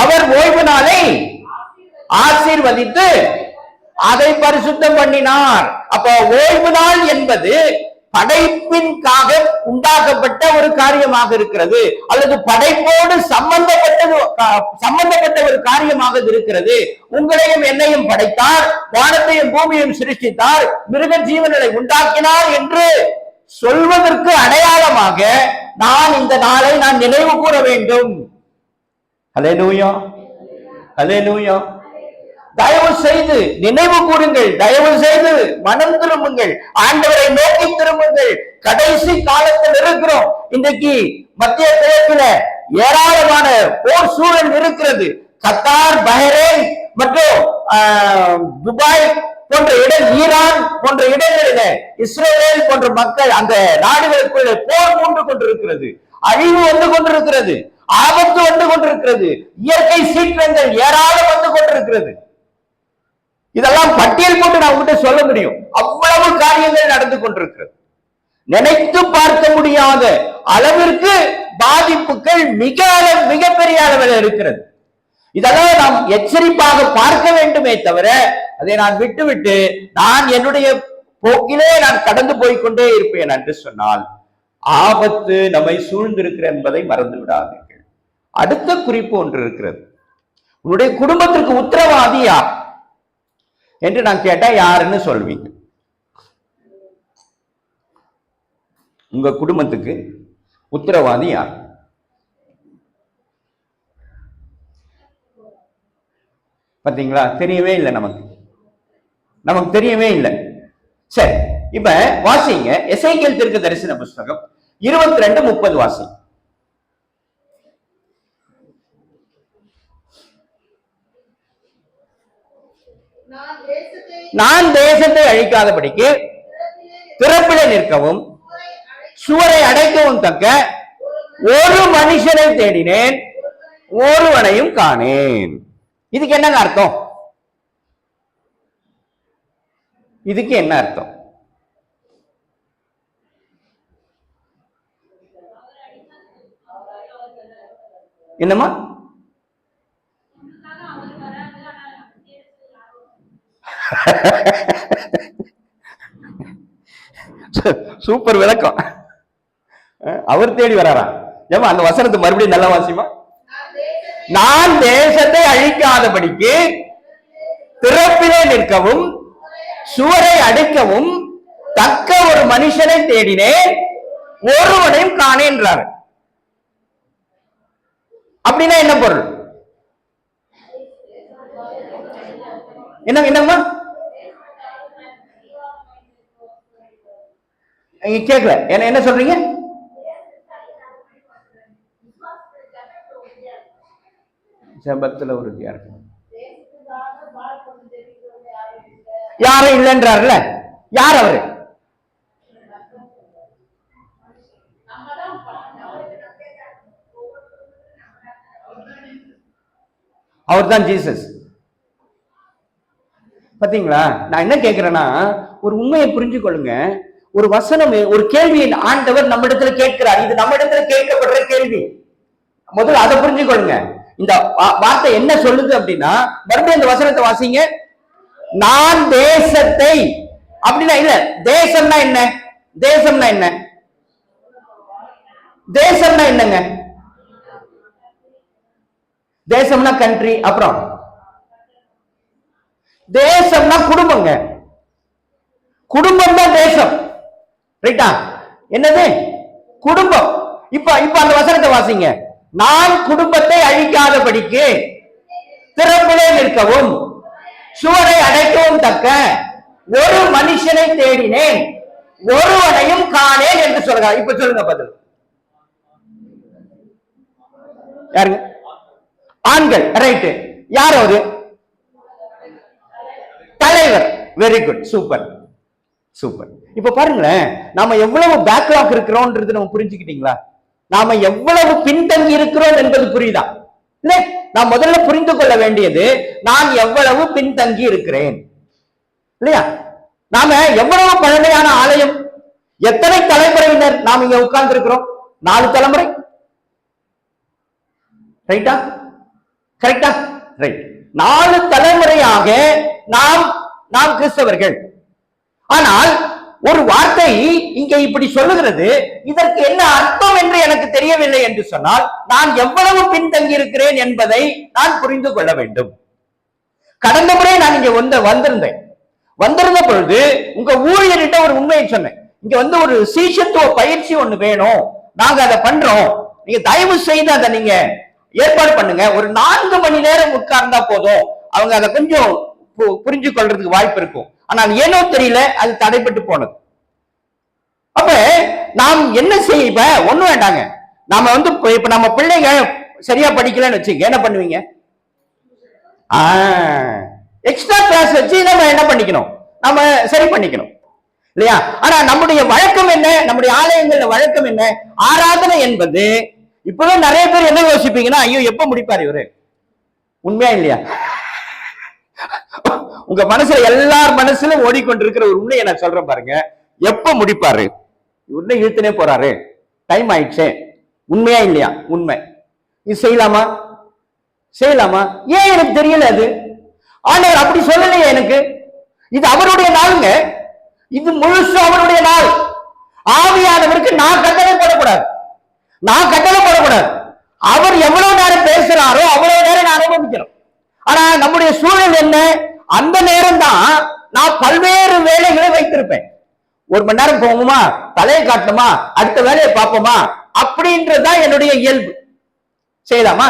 S2: அவர் ஓய்வு நாளை ஆசீர்வதித்து அதை பரிசுத்தம் பண்ணினார். அப்போ ஓய்வு நாள் என்பது படைப்பின்காக உண்டாக்கப்பட்ட ஒரு காரியமாக இருக்கிறது, அல்லது படைப்போடு சம்பந்தப்பட்ட ஒரு காரியமாக இருக்கிறது. உங்களையும் என்னையும் படைத்தார், வானத்தையும் பூமியையும் சிருஷ்டித்தார், மிருக ஜீவன்களை உண்டாக்கினார் என்று சொல்வதற்கு அடையாளமாக நான் இந்த நாளை நான் நினைவு கூற வேண்டும். ஹல்லேலூயா, ஹல்லேலூயா. தயவு செய்து நினைவு கூறுங்கள், தயவு செய்து மனம் திரும்புங்கள், ஆண்டவரை நோக்கி திரும்புங்கள். கடைசி காலத்தில் இருக்கிறோம். இன்றைக்கு மத்திய கிழக்கில ஏராளமான போர் சூழல் இருக்கிறது. கத்தார், பஹ்ரைன் மற்றும் துபாய் போன்ற ஈரான் போன்ற இடங்களில இஸ்ரேல் போன்ற மக்கள், அந்த நாடுகளுக்குள்ள போர் மூண்டு கொண்டிருக்கிறது, அழிவு வந்து கொண்டிருக்கிறது, ஆபத்து வந்து கொண்டிருக்கிறது, இயற்கை சீற்றங்கள் ஏராளம் வந்து கொண்டிருக்கிறது. இதெல்லாம் பட்டியல் போட்டு நான் உங்ககிட்ட சொல்ல முடியும். அவ்வளவு அவ்வளவு காரியங்கள் நடந்து கொண்டிருக்கிறது. நினைத்து பார்க்க முடியாத அளவிற்கு பாதிப்புகள் மிகப்பெரிய அளவில் இருக்கிறது. இதெல்லாம் நாம் எச்சரிப்பாக பார்க்க வேண்டுமே தவிர அதை நான் விட்டுவிட்டு நான் என்னுடைய போக்கிலே நான் கடந்து போய்கொண்டே இருப்பேன் என்று சொன்னால் ஆபத்து நம்மை சூழ்ந்திருக்கிற என்பதை மறந்து விடாதீர்கள். அடுத்த குறிப்பு ஒன்று இருக்கிறது. உன்னுடைய குடும்பத்திற்கு உத்தரவாதி யார் என்று நான் கேட்டா யாருன்னு சொல்வீங்க? உங்க குடும்பத்துக்கு உத்தரவாதி யார்? பாத்தீங்களா? தெரியவே இல்லை, நமக்கு தெரியவே இல்லை. சரி, இப்ப வாசிங்க எசேக்கியேல் தீர்க்க தரிசன புஸ்தகம் 22:30 வாசி. நான் தேசத்தை அழிக்காதபடிக்கு திறப்பிலே நிற்கவும் சுவரை அடைக்கவும் தக்க ஒரு மனுஷனை தேடினேன், ஒருவனையும் காணேன். இதுக்கு என்னங்க அர்த்தம்? இதுக்கு என்ன அர்த்தம்? என்னம்மா? சூப்பர் விளக்கம். அவர் தேடி வராரா? ஏமா அந்த வசனத்தை மறுபடியும் நல்ல வாசிமா. நான் தேசத்தை அழிக்காதபடிக்கு திறப்பிலே நிற்கவும் சுவரை அடைக்கவும் தக்க ஒரு மனுஷனை தேடினேன், ஒருவனையும் காணேன்றார். அப்படின்னா என்ன பொருள்? என்னம்மா கேட்கல? என்ன சொல்றீங்க? ஜெபத்துல உறுதியா இருக்கு. யாரும் இல்லைன்றார்ல, யார் அவரு? அவர் தான் ஜீசஸ். பாத்தீங்களா? நான் என்ன கேட்கிறேன்னா, ஒரு உண்மையை புரிஞ்சு கொள்ளுங்க. ஒரு வசனம், ஒரு கேள்வியை ஆண்டவர் நம்ம இடத்துல கேட்கிறார். இது நம்ம இடத்துல கேட்கப்படுற கேள்வி. முதல்ல அதை புரிஞ்சு கொள்ளுங்க. இந்த வார்த்தை என்ன சொல்லுது அப்படின்னா, மறுபடியும் இந்த வசனத்தை வாசிங்க. நான் தேசத்தை, அப்படின்னா இல்ல, தேசம்னா என்ன? தேசம்னா என்ன? தேசம்னா என்னங்க? தேசம்னா கண்ட்ரி. அப்புறம் தேசம்னா குடும்பங்க. குடும்பம் தான் தேசம். ரைட்டா? என்னது? குடும்பம். இப்ப அந்த வசனத்தை வாசிங்க. நான் குடும்பத்தை அழிக்காதபடிக்கு திறப்பிலே நிற்கவும் சுவரை அடைக்கவும் தக்க ஒரு மனுஷனை தேடினேன், ஒருவனையும் காணேன் என்று சொல்றார். இப்ப சொல்லுங்க பதில். யாருங்க? ஆண்கள். ரைட்டு. யார் அவரு? தலைவர். Very good, super super. இப்ப பாருங்களேன், நாம எவ்வளவு பேக்லாக் இருக்கிறோம்ன்றது நம்ம புரிஞ்சுக்கிட்டீங்களா? நாம எவ்வளவு பின்தங்கி இருக்கிறோம் என்பது புரியுதா? இல்ல, நான் முதல்ல புரிந்து கொள்ள வேண்டியது, நான் எவ்வளவு பின்தங்கி இருக்கிறேன் இல்லையா? நாம எவ்வளவு பழமையான ஆலயம், எத்தனை தலைமுறையினர் நாம் இங்க உட்கார்ந்து இருக்கிறோம்? 4 தலைமுறை. ரைட்டா? கரெக்டா? ரைட். 4 தலைமுறையாக நாம் கிறிஸ்தவர்கள். ஆனால் ஒரு வார்த்தை இங்கே இப்படி சொல்லுகிறது, இதற்கு என்ன அர்த்தம் என்று எனக்கு தெரியவில்லை என்று சொன்னால் நான் எவ்வளவு பின்தங்கி இருக்கிறேன் என்பதை நான் புரிந்து கொள்ள வேண்டும். கடந்த முறை நான் இங்க வந்திருந்த பொழுது உங்க ஊழியர்கிட்ட ஒரு உண்மையை சொன்னேன். இங்க ஒரு சீஷத்துவ பயிற்சி ஒண்ணு வேணும், நாங்க அதை பண்றோம், நீங்க தயவு செய்து அதை நீங்க ஏற்பாடு பண்ணுங்க. ஒரு 4 மணி நேரம் உட்கார்ந்தா போதும், அவங்க அதை கொஞ்சம் புரிஞ்சு கொள்றதுக்கு வாய்ப்பு இருக்கும். ஆனால் ஏனோ தெரியல, அது தடைப்பட்டு போனது. அப்ப நாம் என்ன செய்ய, ஒண்ணும் வேண்டாங்க. நாம இப்ப நம்ம பிள்ளைங்க சரியா படிக்கலன்னு வச்சுங்க, என்ன பண்ணுவீங்க? எக்ஸ்ட்ரா கிளாஸ் வச்சு நம்ம என்ன பண்ணிக்கணும், நம்ம சரி பண்ணிக்கணும் இல்லையா? ஆனா நம்முடைய வழக்கம் என்ன, நம்முடைய ஆலயங்கள வழக்கம் என்ன? ஆராதனை என்பது இப்பவே நிறைய பேர் என்ன யோசிப்பீங்கன்னா, ஐயோ எப்ப முடிப்பாரு இவரு? உண்மையா இல்லையா? உங்க மனசுல எல்லார் மனசுல ஓடிக்கொண்டிருக்கிற ஒரு உண்மையை நான் சொல்றேன் பாருங்க. எப்ப முடிப்பாரு? உடனே இழுத்துனே போறாரு, டைம் ஆயிடுச்சு. உண்மையா இல்லையா? உண்மை. இது செய்யலாமா? செய்யலாமா? ஏன் எனக்கு தெரியல. அது ஆண்டவர் அப்படி சொல்லலையே எனக்கு. இது அவருடைய நாளுங்க. இது முழுசு அவருடைய நாள். ஆவியானவருக்கு நான் கட்டளை போடக்கூடாது. நான் கட்டளை போடக்கூடாது. அவர் எவ்வளவு நேரம் பேசுறாரோ அவ்வளவு நேரம் நான் அனுபவிக்கிறோம். ஆனா நம்முடைய சூழல் என்ன? அந்த நேரம் தான் நான் பல்வேறு வேலைகளை வைத்திருப்பேன். 1 மணி நேரம் போகுமா, தலையை காட்டணுமா, அடுத்த வேலையை பார்ப்போமா, அப்படின்றதுதான் என்னுடைய இயல்பு. செய்யலாமா?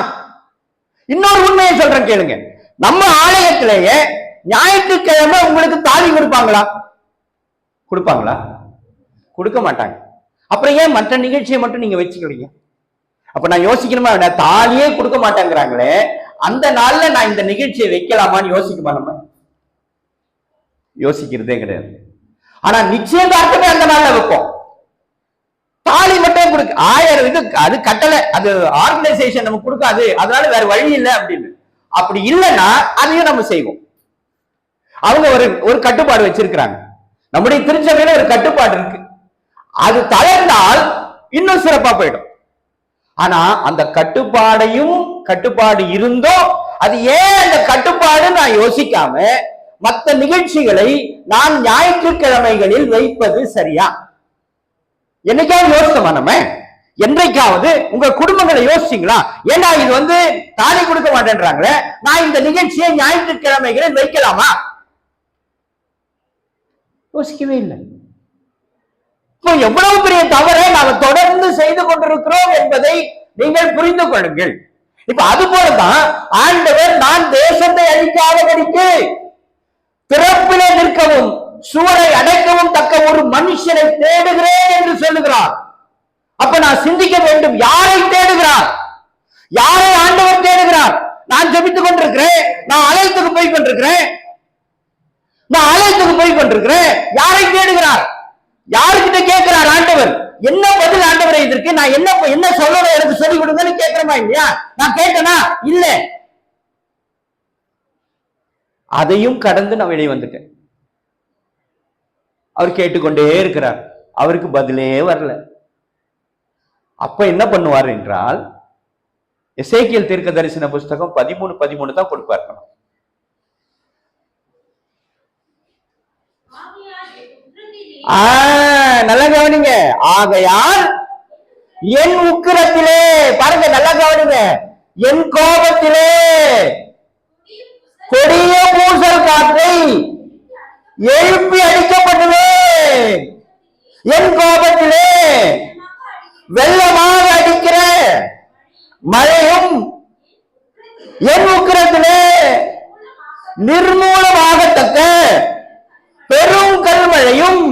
S2: இன்னொரு உண்மையை சொல்றேன் கேளுங்க. நம்ம ஆலயத்திலேயே ஞாயிற்றுக்கிழமை உங்களுக்கு தாலி கொடுப்பாங்களா? கொடுப்பாங்களா? கொடுக்க மாட்டாங்க. அப்புறம் ஏன் மற்ற நிகழ்ச்சியை மட்டும் நீங்க வச்சுக்கிறீங்க? அப்ப நான் யோசிக்கணுமா? தாலியே கொடுக்க மாட்டேங்கிறாங்களே, அந்த நாள்ல நான் இந்த நிகழ்ச்சியை வைக்கலாமான்னு யோசிக்குமா? நம்ம யோசிக்கிறதே கிடையாது. ஆனா நிச்சயதார்த்தமே அந்த நாள்ல வைப்போம். தாலி மட்டும் கொடுக்க 1000 இது அது கட்டளை, அது ஆர்கனைசேஷன் நமக்கு கொடுக்காது, அதனால வேற வழி இல்லை அப்படின்னு. அப்படி இல்லைன்னா அதையும் நம்ம செய்வோம். அவங்க ஒரு கட்டுப்பாடு வச்சிருக்கிறாங்க. நம்முடைய திருச்சபையில ஒரு கட்டுப்பாடு இருக்கு. அது தளர்ந்தால் இன்னும் சிறப்பா போயிடும். ஆனா அந்த கட்டுப்பாடு இருந்தோ அது ஏன் அந்த கட்டுப்பாடு நான் யோசிக்காம மற்ற நிகழ்ச்சிகளை நான் ஞாயிற்றுக்கிழமைகளில் வைப்பது சரியா? என்னைக்காவது யோசிச்சோமா? நம்ம என்றைக்காவது உங்க குடும்பங்களை யோசிச்சீங்களா? ஏன்னா இது தாலி கொடுக்க மாட்டேன்றாங்களே, நான் இந்த நிகழ்ச்சியை ஞாயிற்றுக்கிழமைகளில் வைக்கலாமா? யோசிக்கவே இல்லை. இப்போ எவ்வளவு பெரிய தவறை நாம் தொடர்ந்து செய்து கொண்டிருக்கிறோம் என்பதை நீங்கள் புரிந்து கொள்ளுங்கள். இப்ப அது போலதான் ஆண்டவர் நான் தேசத்தை அழிக்காதபடிக்கு பிறப்பிலே நிற்கவும் சுவரை அடைக்கவும் தக்க ஒரு மனுஷனை தேடுகிறேன் என்று சொல்லுகிறார். அப்ப நான் சிந்திக்க வேண்டும், யாரை தேடுகிறார்? யாரை ஆண்டவர் தேடுகிறார்? நான் ஜெபித்துக் கொண்டிருக்கிறேன், நான் ஆலயத்துக்கு போய் கொண்டிருக்கிறேன், யாரை தேடுகிறார்? யாருக்கிட்ட கேட்கிறார் ஆண்டவர்? என்ன பதில் ஆண்டவரை இதற்கு? நான் என்ன சொல்லணும், எனக்கு சொல்லிக் கொடுங்கன்னு கேட்கிறமா இல்லையா? நான் கேட்டனா? இல்ல. அதையும் கடந்து நான் வெளியே வந்துட்டேன். அவர் கேட்டுக்கொண்டே இருக்கிறார், அவருக்கு பதிலே வரல. அப்ப என்ன பண்ணுவார் என்றால், எசேக்கியேல் தீர்க்க தரிசன புஸ்தகம் 13:13 தான் கொடுப்பார். நல்லா கவனிங்க. ஆகையால் என் உக்கிரத்திலே, பாருங்க நல்லா கவனிங்க, என் கோபத்திலே கொடிய பூசல் காற்றை எழுப்பி அடிக்கப்பட்டுள்ளேன். என் கோபத்திலே வெள்ளமாக அடிக்கிற மழையும் என் உக்கிரத்திலே நிர்மூலமாகத்தக்க பெரும் கல்மழையும்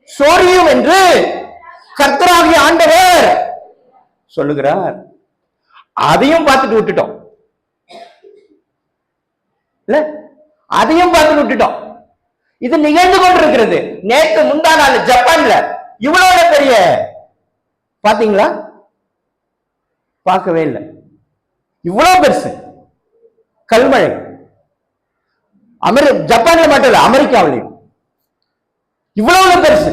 S2: சொரியும் என்று கர்த்தராகிய ஆண்டவர் சொல்லுகிறார். அதையும் பார்த்துட்டு விட்டுட்டோம் இல்ல? அதையும் பார்த்துட்டு விட்டுட்டோம். இது நிகழ்ந்து கொண்டிருக்கிறது. நேற்று முந்தா நாள் ஜப்பான்ல இவ்வளவு பெரிய, பாத்தீங்களா? பார்க்கவே இல்லை. இவ்வளவு பெருசு கல்மழை. ஜப்பான்ல மட்டும் இல்ல, அமெரிக்காவிலையும் இவ்வளவு பெருசு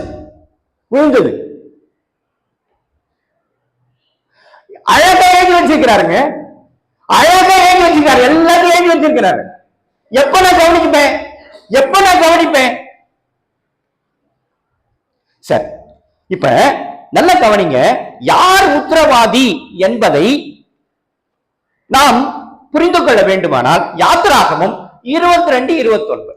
S2: விழுந்தது. அழகா எழுதி வச்சிருக்கிறாருங்க, அழகா எழுதி வச்சிருக்காரு, எல்லாத்தையும் எழுதி வச்சிருக்கிறாரு. எப்ப நான் கவனிப்பேன்? சரி, இப்ப நல்ல கவனிங்க. யார் உத்தரவாதி என்பதை நாம் புரிந்து கொள்ள வேண்டுமானால் யாத்திராகமம் 22:29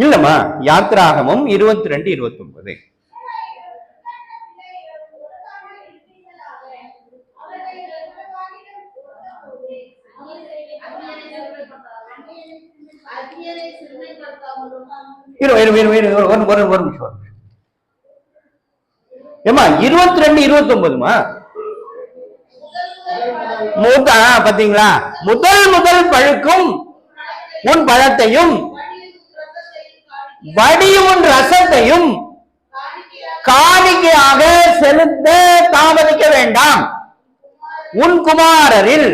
S2: இல்லம்மா, யாத்திராகமம் 22:29. ஏமா 22:29மா? பாத்தீங்களா? முதல் பழுக்கும் உன் பழத்தையும் வடியும் உன் ரசத்தையும் காணிக்கையாக செலுத்த தாமதிக்க வேண்டாம். உன் குமாரரில்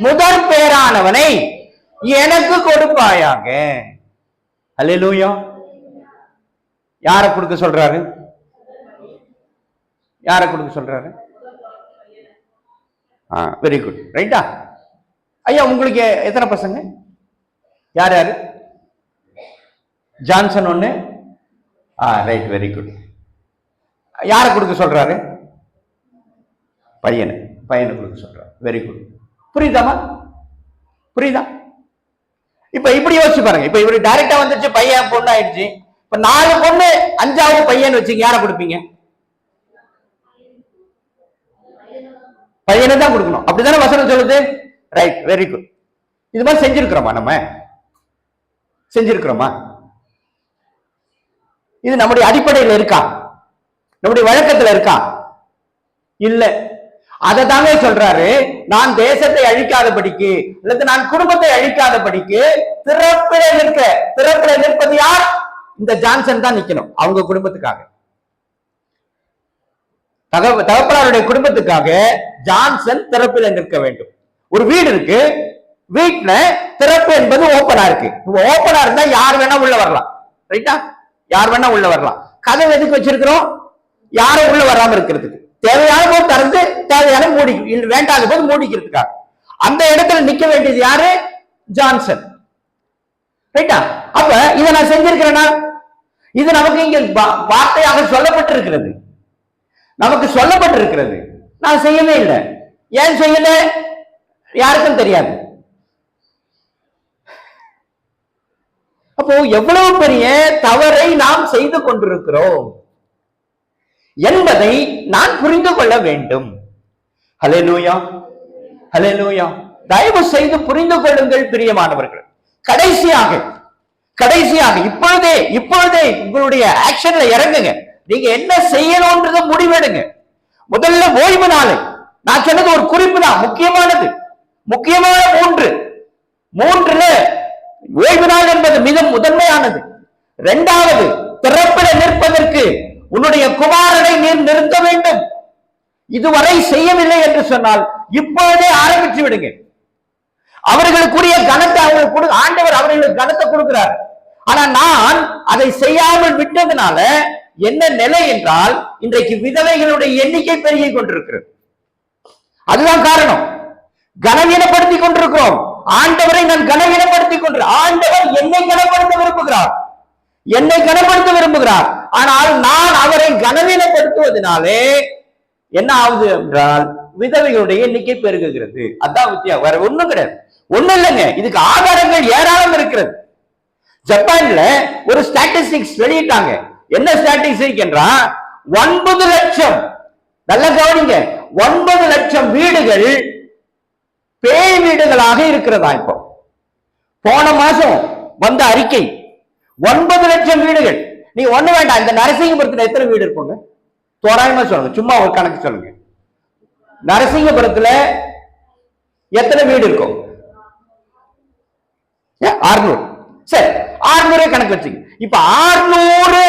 S2: முதற் பேரானவனை எனக்கு கொடுப்பாயாக. அல்லேலூயா. யாரை கொடுக்க சொல்றாரு? யாரை கொடுக்க சொல்றாரு? வெரி குட், ரைட்டா? ஐயா, உங்களுக்கு எத்தனை பசங்க? யார் யாரு? ஜான்சன் ஒண்ணு. Right, very good. யாரை கொடுக்க சொல்றாரு? பையனை கொடுக்க சொல்றாரு. Very good. புரியுதாமா? புரியுதா? இப்ப இப்படி யோசிச்சு பாருங்க. இப்ப இவரு டைரக்டா வந்துச்சு, பையன் பொண்ணு ஆயிடுச்சு. இப்ப 4 பொண்ணு 5வது பையன் வச்சுங்க, யாரை கொடுப்பீங்க? பையனை தான் கொடுக்கணும். அப்படித்தானே வசனம் சொல்லுது. Right, very good. இது மாதிரி செஞ்சிருக்கிறோமா? நம்ம செஞ்சிருக்கிறோமா? இது நம்முடைய அடிப்படையில் இருக்கா? நம்முடைய வழக்கத்துல இருக்கா? இல்ல. அதை தாங்க சொல்றாரு, நான் தேசத்தை அழிக்காதபடிக்கு அல்லது நான் குடும்பத்தை அழிக்காதபடிக்கு திறப்பில நிற்பது யார்? இந்த ஜான்சன் தான் நிக்கணும் அவங்க குடும்பத்துக்காக. தகப்பனாருடைய குடும்பத்துக்காக ஜான்சன் திறப்பில நிற்க வேண்டும். ஒரு வீடு இருக்கு, வீட்டுல திறப்பு என்பது ஓப்பனா இருக்கு. ஓப்பனா இருந்தா யார் வேணா உள்ள வரலாம், ரைட்டா? யார் வேணா உள்ள வரலாம். கதவு எதுக்கு வச்சிருக்கிறோம்? யாரும் உள்ள வராம இருக்கிறதுக்கு. தேவையான போது திறந்து, தேவையான மூடி, வேண்டாத போது மூடிக்கிறதுக்காக. அந்த இடத்துல நிக்க வேண்டியது யாரு? ஜான்சன், ரைட்டா? அப்ப இதை நான் செஞ்சிருக்கிறேன்னா, இது நமக்கு இங்க வார்த்தையாக சொல்லப்பட்டிருக்கிறது, நமக்கு சொல்லப்பட்டிருக்கிறது. நான் செய்யவே இல்லை. ஏன் செய்யல? யாருக்கும் தெரியாது. அப்போ எவ்வளவு பெரிய தவறை நாம் செய்து கொண்டிருக்கிறோம் என்பதை நான் புரிந்து கொள்ள வேண்டும். ஹல்லேலூயா, ஹல்லேலூயா. தயவு செய்து புரிந்து கொள்ளுங்கள் பிரியமானவர்கள். கடைசியாக இப்பொழுதே உங்களுடைய ஆக்ஷன்ல இறங்குங்க. நீங்க என்ன செய்யணும்ன்றத முடிவெடுங்க. முதல்ல ஓய்வு நாளை. நான் சொன்னது ஒரு குறிப்பு தான், முக்கியமான 3 ஓய்வு நாள் என்பது மிக முதன்மையானது. 2வது, திறப்பில நிற்பதற்கு உன்னுடைய குமாரனை நீர் நிறுத்த வேண்டும். இதுவரை செய்யவில்லை என்று சொன்னால் இப்பொழுதே ஆரம்பிச்சு விடுங்க. அவர்களுக்குரிய கனத்தை அவர்களுக்கு ஆண்டவர் அவர்களுக்கு கனத்தை கொடுக்கிறார். ஆனா நான் அதை செய்யாமல் விட்டதுனால என்ன நிலை என்றால், இன்றைக்கு விதவைகளுடைய எண்ணிக்கை பெருகிக் கொண்டிருக்கிறது. அதுதான் காரணம். கனவீனப்படுத்திக் கொண்டிருக்கிறோம். ஆண்டவரை நான் கனவீனப்படுத்திக் கொண்டிருக்கிறேன். ஆண்டவர் என்னை கனப்படுத்த விரும்புகிறார். ஆனால் நான் அவரை கனவீனப்படுத்துவதனாலே என்ன ஆகுது என்றால், விதவைகளுடைய எண்ணிக்கை பெருகுகிறது. அதான் வித்தியாசம், வேற ஒண்ணும் கிடையாது. ஒண்ணும் இல்லைங்க, இதுக்கு ஆதாரங்கள் ஏராளம் இருக்கிறது. ஜப்பான்ல ஒரு ஸ்டாட்டிஸ்டிக்ஸ் வெளியிட்டாங்க. என்ன ஸ்டாட்டிஸ்டிக் என்றா, 9 லட்சம், நல்ல கவனிங்க, 9 லட்சம் வீடுகள் பேய் வீடுகளாக இருக்கிறதா. இப்போ போன மாசம் வந்த அறிக்கை 9 லட்சம் வீடுகள். நீங்க ஒண்ணு வேண்டாம், இந்த நரசிங்கபுரத்துல எத்தனை வீடு இருப்போங்க? தோராயமா சொல்லுங்க, சும்மா ஒரு கணக்கு சொல்லுங்க. நரசிங்கபுரத்துல எத்தனை வீடு இருக்கும்? 600. சரி, 600 கணக்கு வச்சுங்க. இப்ப 600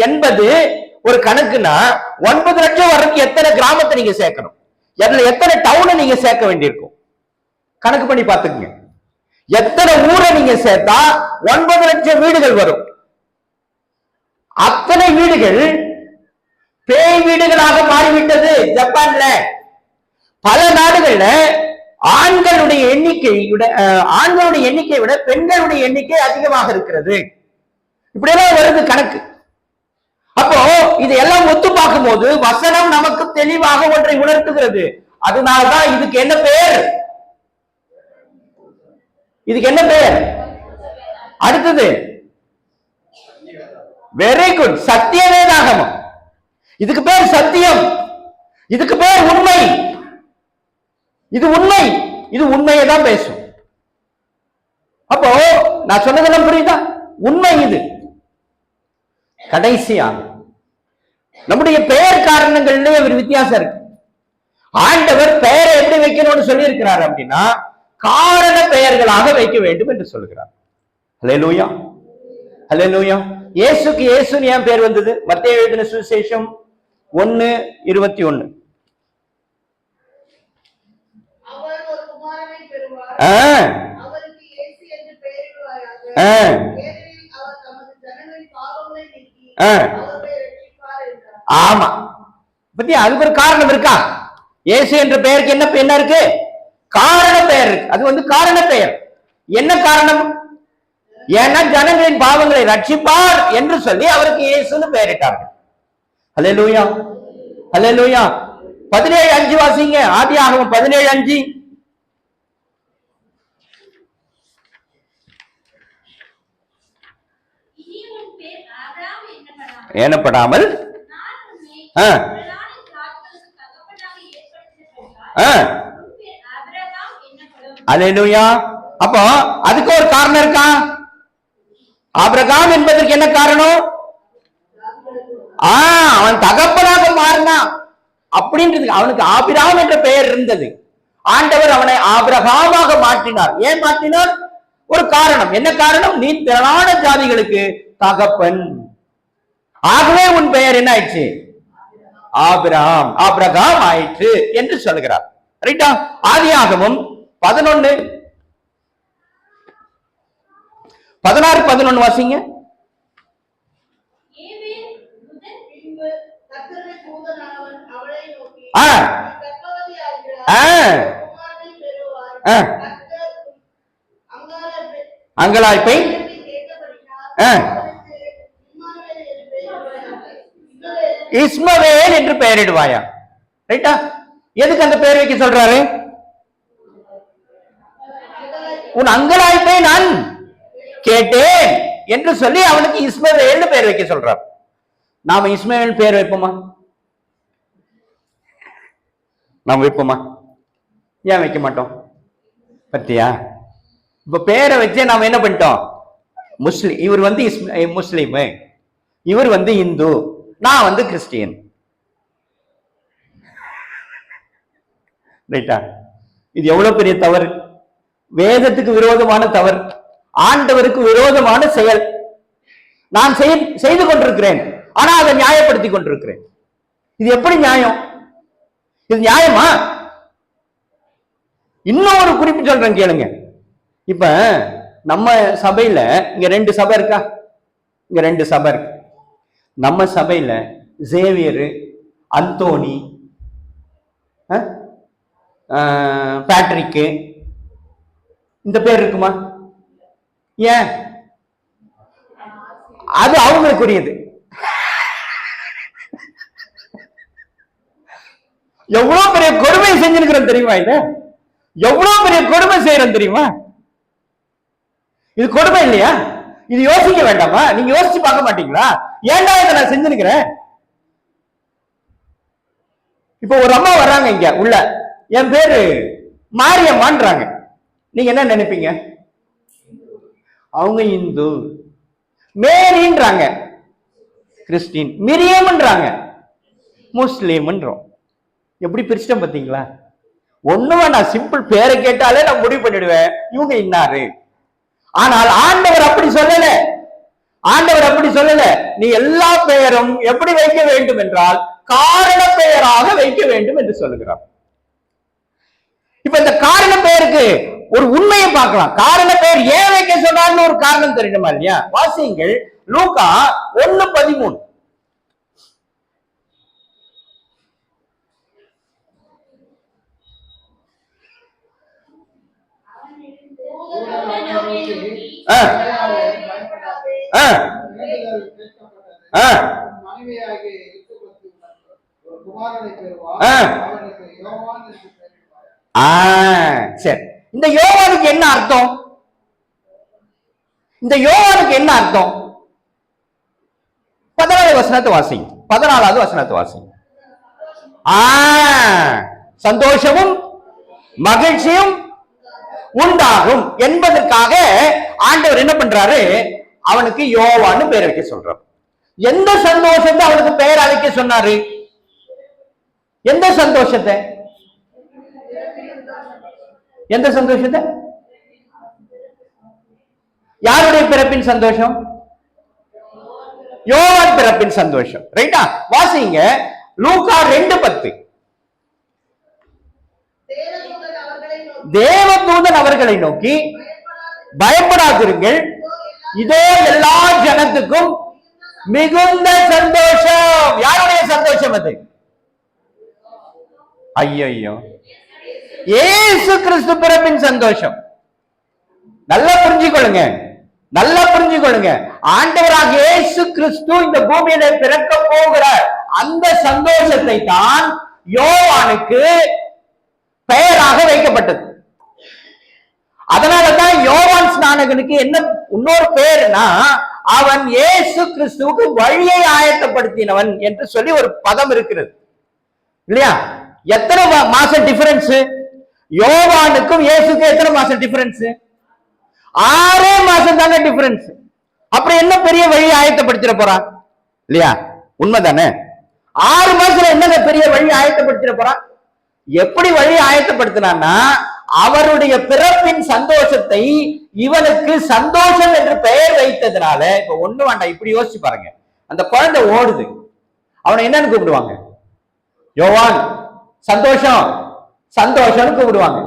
S2: என்பது ஒரு கணக்குன்னா, 9 லட்சம் வர்றதுக்கு எத்தனை கிராமத்தை நீங்க சேர்க்கணும்? எத்தனை டவுனை நீங்க சேர்க்க வேண்டியிருக்கும்? கணக்கு பண்ணி பார்த்துக்குங்க. எத்தனை ஊரை நீங்க சேர்த்தா 9 லட்சம் வீடுகள் வரும்? அத்தனை வீடுகள் பேய் வீடுகளாக மாறிவிட்டது. ஜப்பான்ல பல நாடுகள்ல ஆண்களுடைய எண்ணிக்கையை விட பெண்களுடைய எண்ணிக்கை அதிகமாக இருக்கிறது. இப்படியெல்லாம் வருது கணக்கு. அப்போ இதையெல்லாம் ஒத்து பார்க்கும் போது வசனம் நமக்கு தெளிவாக ஒன்றை உணர்த்துகிறது. அதனால்தான் இதுக்கு என்ன பெயர்? அடுத்தது வெரி குட், சத்திய வேதாகமம். இதுக்கு பேர் சத்தியம், இதுக்கு பேர் உண்மை. இது உண்மை, இது உண்மையை தான் பேசும். அப்போ நான் சொன்னதெல்லாம் புரியுதா? உண்மை இது. கடைசியா நம்முடைய பெயர் காரணங்கள்லயே ஒரு வித்தியாசம் இருக்கு. ஆண்டவர் பெயரை எப்படி வைக்கணும்னு சொல்லி இருக்கிறார் அப்படின்னா, காரண பெயர்களாக வைக்க வேண்டும் என்று சொல்கிறார். ஹல்லேலூயா, ஹல்லேலூயா. இயேசுக்கு இயேசுன்னு ஏன் பேர் வந்தது? மத்தேயு எழுதின சுவிசேஷம் 1:21.
S3: அவருக்கு இயேசு என்று பெயரிடுவாயாக.
S1: ஆ.
S3: ஏனெனில் அவர் தமது ஜனங்களின் பாவங்களை நீக்கி
S1: ஆ.
S3: அவர்களை ரட்சிப்பார் என்றார்.
S2: ஆமா, பத்தியா, அதுக்கு ஒரு காரணம் இருக்கா? இயேசு என்ற பெயருக்கு என்ன இருக்கு? காரண பெயர் இருக்கு. அது வந்து காரண பெயர். என்ன காரணம்? ஏன்னா ஜனங்களின் பாவங்களை ரட்சிப்பார் என்று சொல்லி அவருக்கு இயேசுன்னு பெயரிட்டார்கள். அல்லேலூயா, அல்லேலூயா. 17:5 வாசிங்க. ஆதியாகமம் 17:5.
S4: இனி உன் பேர் ஆபிரகாம்
S2: எனப்படாமல்
S4: நான் உன்னை
S2: ஆ.
S4: பிரதான ஜாதிகளுக்கு தகப்பனாக ஏற்படுத்தினபடியால்
S2: ஆ.
S4: உன் பேர் ஆபிரகாம் என்னப்படும்.
S2: அல்லேலூயா. அப்போ அதுக்கு ஒரு காரணம் இருக்கா? ஆபிரகாம் என்பதற்கு என்ன காரணம்? அவன் தகப்பனாக மாறினான் அப்படின்றது. அவனுக்கு ஆபிரகாம் என்ற பெயர் இருந்தது. ஆண்டவர் அவனை ஆபிரகாமாக மாற்றினார். ஏன் மாற்றினார்? ஒரு காரணம். என்ன காரணம்? நீ திரளான ஜாதிகளுக்கு தகப்பன். ஆகவே உன் பெயர் என்ன ஆயிடுச்சு? ஆபிரகாம், ஆபிரகாம் ஆயிற்று என்று சொல்கிறார். ரைட்டா? ஆதியாகமம் 11:16-11 வாசிங்க.
S4: ஏபேல் முதல்
S3: பின்பு கர்த்தருடைய தூதனானவன் அவளை நோக்கி,
S2: ஆ.
S3: நீ கர்ப்பவதியாகிறாய்,
S2: ஆ.
S3: குமாரனை பெறுவாய்.
S2: ஆ.
S3: கர்த்தர்
S2: அங்கலாய்ப்பை
S3: கேட்டபடியால்
S2: ஆ.
S3: அவனுக்கு இம்மானுவேல் என்று பெயரிடுவாயாக.
S2: இஸ்மவேல் என்று பெயரிடுவாயா? ரைட்டா? எதுக்கு அந்த பெயர் வைக்க சொல்றாரு? உன் அங்கலாய்ப்பை நான் கேட்டேன் என்று சொல்லி அவனுக்கு இஸ்மவேல் பெயர் வைக்க சொல்றார். நாம இஸ்மவேல் பெயர் வைப்போமா? நாம் வைப்போமா? ஏன் வைக்க மாட்டோம்? பத்தியா, இப்ப பேரை வச்சே நாம என்ன பண்ணிட்டோம்? முஸ்லிம், இவர் வந்து முஸ்லிம், இவர் வந்து இந்து, நான் வந்து கிறிஸ்டியன். ரைட்டா? இது எவ்வளவு பெரிய தவறு! வேதத்துக்கு விரோதமான தவறு, ஆண்டவருக்கு விரோதமான செயல். நான் செய்து கொண்டிருக்கிறேன், ஆனா அதை நியாயப்படுத்தி கொண்டிருக்கிறேன். இது எப்படி நியாயம்? இது நியாயமா? இன்னும் ஒரு குறிப்பு சொல்றேன் கேளுங்க. இப்ப நம்ம சபையில இங்க 2 சபை இருக்கா? இங்க 2 சபை இருக்கு. நம்ம சபையில சேவியர், அந்தோனி, பேட்ரிக்கு இந்த பேர் இருக்குமா? ஏன்? அது அவங்களுக்குரியது. எவ்வளவு பெரிய கொடுமை செஞ்சிருக்கிறோம் தெரியுமா? இல்ல எவ்வளவு பெரிய கொடுமை செய்யறோம் தெரியுமா? இது கொடுமை இல்லையா? இது யோசிக்க வேண்டாமா? நீங்க யோசிச்சு பார்க்க மாட்டீங்களா? ஏன்டா இதை நான் செஞ்சுக்கிறேன்? இப்ப ஒரு அம்மா வர்றாங்க இங்க உள்ள, என் பேரு மாரியம்மான்றாங்க. நீங்க என்ன நினைப்பீங்க? அவங்க இந்து. மேரின்றாங்க கிறிஸ்டின், மிரியம்ன்றாங்க முஸ்லீம்ன்றோம். எப்படி பிரிச்சிட்டோம் பாத்தீங்களா? ஒண்ணும் வேண்டாம், சிம்பிள் பேரை கேட்டாலே நான் முடிவு பண்ணிடுவேன் இவங்க இன்னாரு. ஆனால் ஆண்டவர் அப்படி சொல்லல. ஆண்டவர் அப்படி சொல்லல. நீ எல்லா பெயரும் எப்படி வைக்க வேண்டும் என்றால் காரண பெயராக வைக்க வேண்டும் என்று சொல்லுகிறார். இப்ப இந்த காரண பெயருக்கு ஒரு உண்மையை பார்க்கலாம். காரண பெயர் ஏன் வைக்க சொன்னார்னு ஒரு காரணம் தெரியணுமா இல்லையா? வாசியுங்கள் லூக்கா 1:13. சரி, இந்த யோவானுக்கு என்ன அர்த்தம்? இந்த யோவானுக்கு என்ன அர்த்தம்? 14வது வசனத்தை வாசிங்க. 14வது வசனத்தை வாசிங்க. சந்தோஷமும் மகிழ்ச்சியும் உண்டாகும் என்பதற்காக ஆண்டவர் என்ன பண்றாரு? அவனுக்கு யோவான்னு பெயர் வைக்க சொல்றார். எந்த சந்தோஷத்தை அவனுக்கு பெயர் அழைக்க சொன்னாரு? எந்த சந்தோஷத்தை? எந்த சந்தோஷத்தை? யாருடைய பிறப்பின் சந்தோஷம்? யோவான் பிறப்பின் சந்தோஷம். ரைட்டா? வாசிங்க லூக்கா 2:10. தேவதூதன் அவர்களை நோக்கி, பயப்படாதிருங்கள், இதோ எல்லா ஜனத்துக்கும் மிகுந்த சந்தோஷம். யாருடைய சந்தோஷம் அது? ஐயோ, இயேசு கிறிஸ்து பிறப்பின் சந்தோஷம். நல்லா புரிஞ்சுக்கொள்ளுங்க, நல்லா புரிஞ்சுக்கொள்ளுங்க. ஆண்டவராக இயேசு கிறிஸ்து இந்த பூமியில பிறக்க போகிற அந்த சந்தோஷத்தை தான் யோவானுக்கு பெயராக வைக்கப்பட்டது. அதனாலதான் யோவான் ஸ்நானகனுக்கு என்ன இன்னொரு பேருனா, அவன் இயேசு கிறிஸ்துவுக்கு வழியை ஆயத்தப்படுத்தினவன் என்று சொல்லி ஒரு பதம் இருக்கிறது இல்லையா? எத்தனை மாசம் டிஃபரன்ஸ்? யோவானுக்கும் இயேசுக்கும் எத்தனை மாசம் டிஃபரன்ஸ்? 6 மாசம் தானே டிஃபரன்ஸ். அப்புறம் என்ன பெரிய வழி ஆயத்தப்படுத்திட போறான் இல்லையா? உண்மைதானே? 6 மாசத்துல என்னங்க பெரிய வழி ஆயத்தப்படுத்திட போறான்? எப்படி வழி ஆயத்தப்படுத்தினான்னா, அவருடைய பிறப்பின் சந்தோஷத்தை இவனுக்கு சந்தோஷம் என்று பெயர் வைத்ததுனால, இப்ப ஒண்ணு வேண்டாம், இப்படி யோசிச்சு பாருங்க. அந்த குழந்தை ஓடுது, அவனை என்னன்னு கூப்பிடுவாங்க? யோவான், சந்தோஷம், சந்தோஷம்னு கூப்பிடுவாங்க.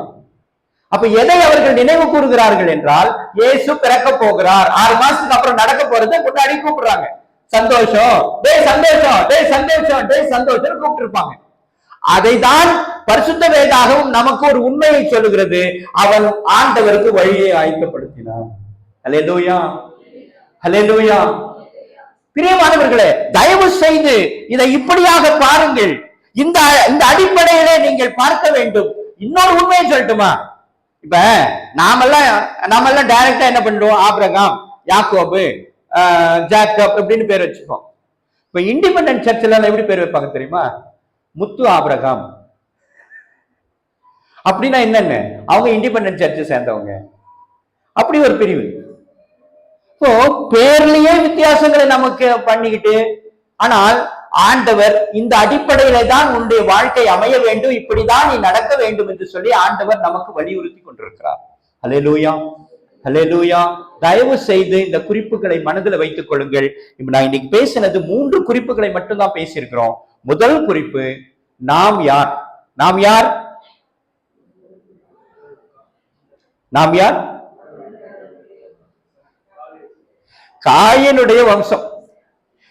S2: அப்ப எதை அவர்கள் நினைவு கூறுகிறார்கள் என்றால், இயேசு பிறக்க போகிறார், 6 மாசத்துக்கு அப்புறம் நடக்க போறதை முன்னாடி கூப்பிடுறாங்க. சந்தோஷம், டேய் சந்தோஷம், டேய் சந்தோஷம், டேய் சந்தோஷம் கூப்பிட்டு இருப்பாங்க. அதைதான் பரிசுத்த வேதாகமும் நமக்கு ஒரு உண்மையை சொல்லுகிறது. அவன் ஆண்டவருக்கு வழியை ஆயத்தப்படுத்தினான். ஹல்லேலூயா, ஹல்லேலூயா. பிரியமானவர்களே, தயவு செய்து இதை இப்படியாக பாருங்கள். இந்த அடிப்படையிலே நீங்கள் பார்க்க வேண்டும். இன்னொரு உண்மையை சொல்லட்டுமா? இப்ப நாமெல்லாம் டைரக்டா என்ன பண்ணுவோம்? ஆபிரகாம், யாக்கோபு, ஜாக்கப் அப்படின்னு பேர் வச்சுப்போம். இப்ப இண்டிபெண்டன்ட் சர்ச்ல எப்படி பேர் வைப்பாங்க தெரியுமா? முத்து ஆபிரகாம். அப்படின்னா என்னன்னு, அவங்க இண்டிபெண்டன்ட் சர்ச்சை சேர்ந்தவங்க, அப்படி ஒரு பிரிவு. இப்போ பேர்லயே வித்தியாசங்களை நமக்கு பண்ணிக்கிட்டு, ஆனால் ஆண்டவர் இந்த அடிப்படையில தான் உன்னுடைய வாழ்க்கை அமைய வேண்டும், இப்படிதான் நீ நடக்க வேண்டும் என்று சொல்லி ஆண்டவர் நமக்கு வலியுறுத்தி கொண்டிருக்கிறார். ஹல்லேலூயா, ஹல்லேலூயா. தயவு செய்து இந்த குறிப்புகளை மனதில் வைத்துக் கொள்ளுங்கள். இப்ப நான் இன்னைக்கு பேசினது 3 குறிப்புகளை மட்டும்தான் பேசியிருக்கிறோம். முதல் குறிப்பு, நாம் யார்? நாம் யார்? நாம் யார்? காயினுடைய வம்சம்.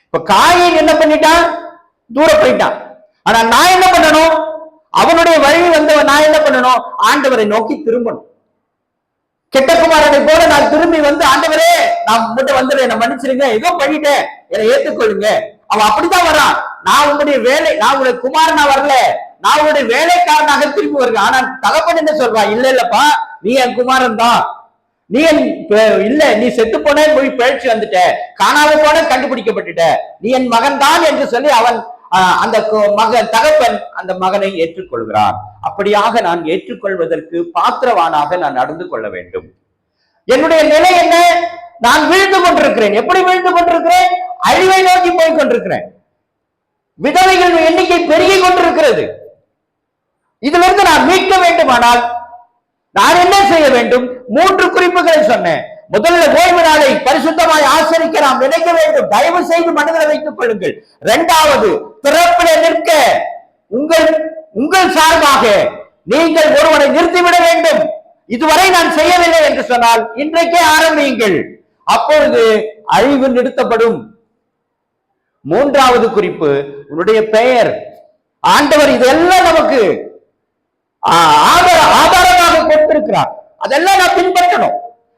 S2: இப்ப காயின் என்ன பண்ணிட்டான்? தூர போயிட்டான். ஆனா நான் என்ன பண்ணணும்? அவனுடைய வழி வந்தவன் நான் என்ன பண்ணணும்? ஆண்டவரை நோக்கி திரும்பணும். கெட்ட குமாரனை போல நான் திரும்பி வந்து, ஆண்டவரே நான் உங்கள்கிட்ட வந்துடுறேன், என்ன மன்னிச்சிருங்க, ஏதோ பண்ணிட்டேன், என்னை ஏற்றுக்கொள்ளுங்க. அவன் அப்படிதான் வரான். நான் உங்களுடைய வேலை, நான் உங்களுடைய குமாரனா வரல, நான் உங்களுடைய வேலைக்காரனாக திரும்பி வருவேன். ஆனா தகப்பன் என்ன சொல்றான்? இல்ல இல்லப்பா, நீ என் குமாரன் தான், நீ இல்ல, நீ செத்து போன, போய் பிழைச்சு வந்துட்ட, காணாம போன, கண்டுபிடிக்கப்பட்டுட்ட, நீ என் மகன் தான் என்று சொல்லி அவன் அந்த மகன் தகப்பன் அந்த மகனை ஏற்றுக்கொள்கிறான். அப்படியாக நான் ஏற்றுக்கொள்வதற்கு பாத்திரவானாக நான் நடந்து கொள்ள வேண்டும். என்னுடைய நிலை என்ன? நான் வீழ்ந்து கொண்டிருக்கிறேன். எப்படி வீழ்ந்து கொண்டிருக்கிறேன்? அழிவை நோக்கி போய் கொண்டிருக்கிறேன். விதவைகள் எண்ணிக்கை பெருகி கொண்டிருக்கிறது. இதுல இருந்து நான் மீட்க வேண்டுமானால் நான் என்ன செய்ய வேண்டும்? 3 குறிப்புகளை சொன்னேன். முதல்ல, ஓய்வு நாளை பரிசுத்தமாய் ஆசரிக்க நாம் நினைக்க வேண்டும். தயவு செய்து மனதில் வைத்துக் கொள்ளுங்கள். 2வது, பிறப்பிலே நிற்க உங்கள் சார்பாக நீங்கள் ஒருவனை நிறுத்திவிட வேண்டும். இதுவரை நான் செய்யவில்லை என்று சொன்னால் இன்றைக்கே ஆரம்பியுங்கள். அப்பொழுது அழிவு நிறுத்தப்படும். 3வது குறிப்பு, உன்னுடைய பெயர். ஆண்டவர் இதெல்லாம் நமக்கு ஆதாரமாக கொடுத்திருக்கிறார். அதெல்லாம் நான் பின்பற்றணும்.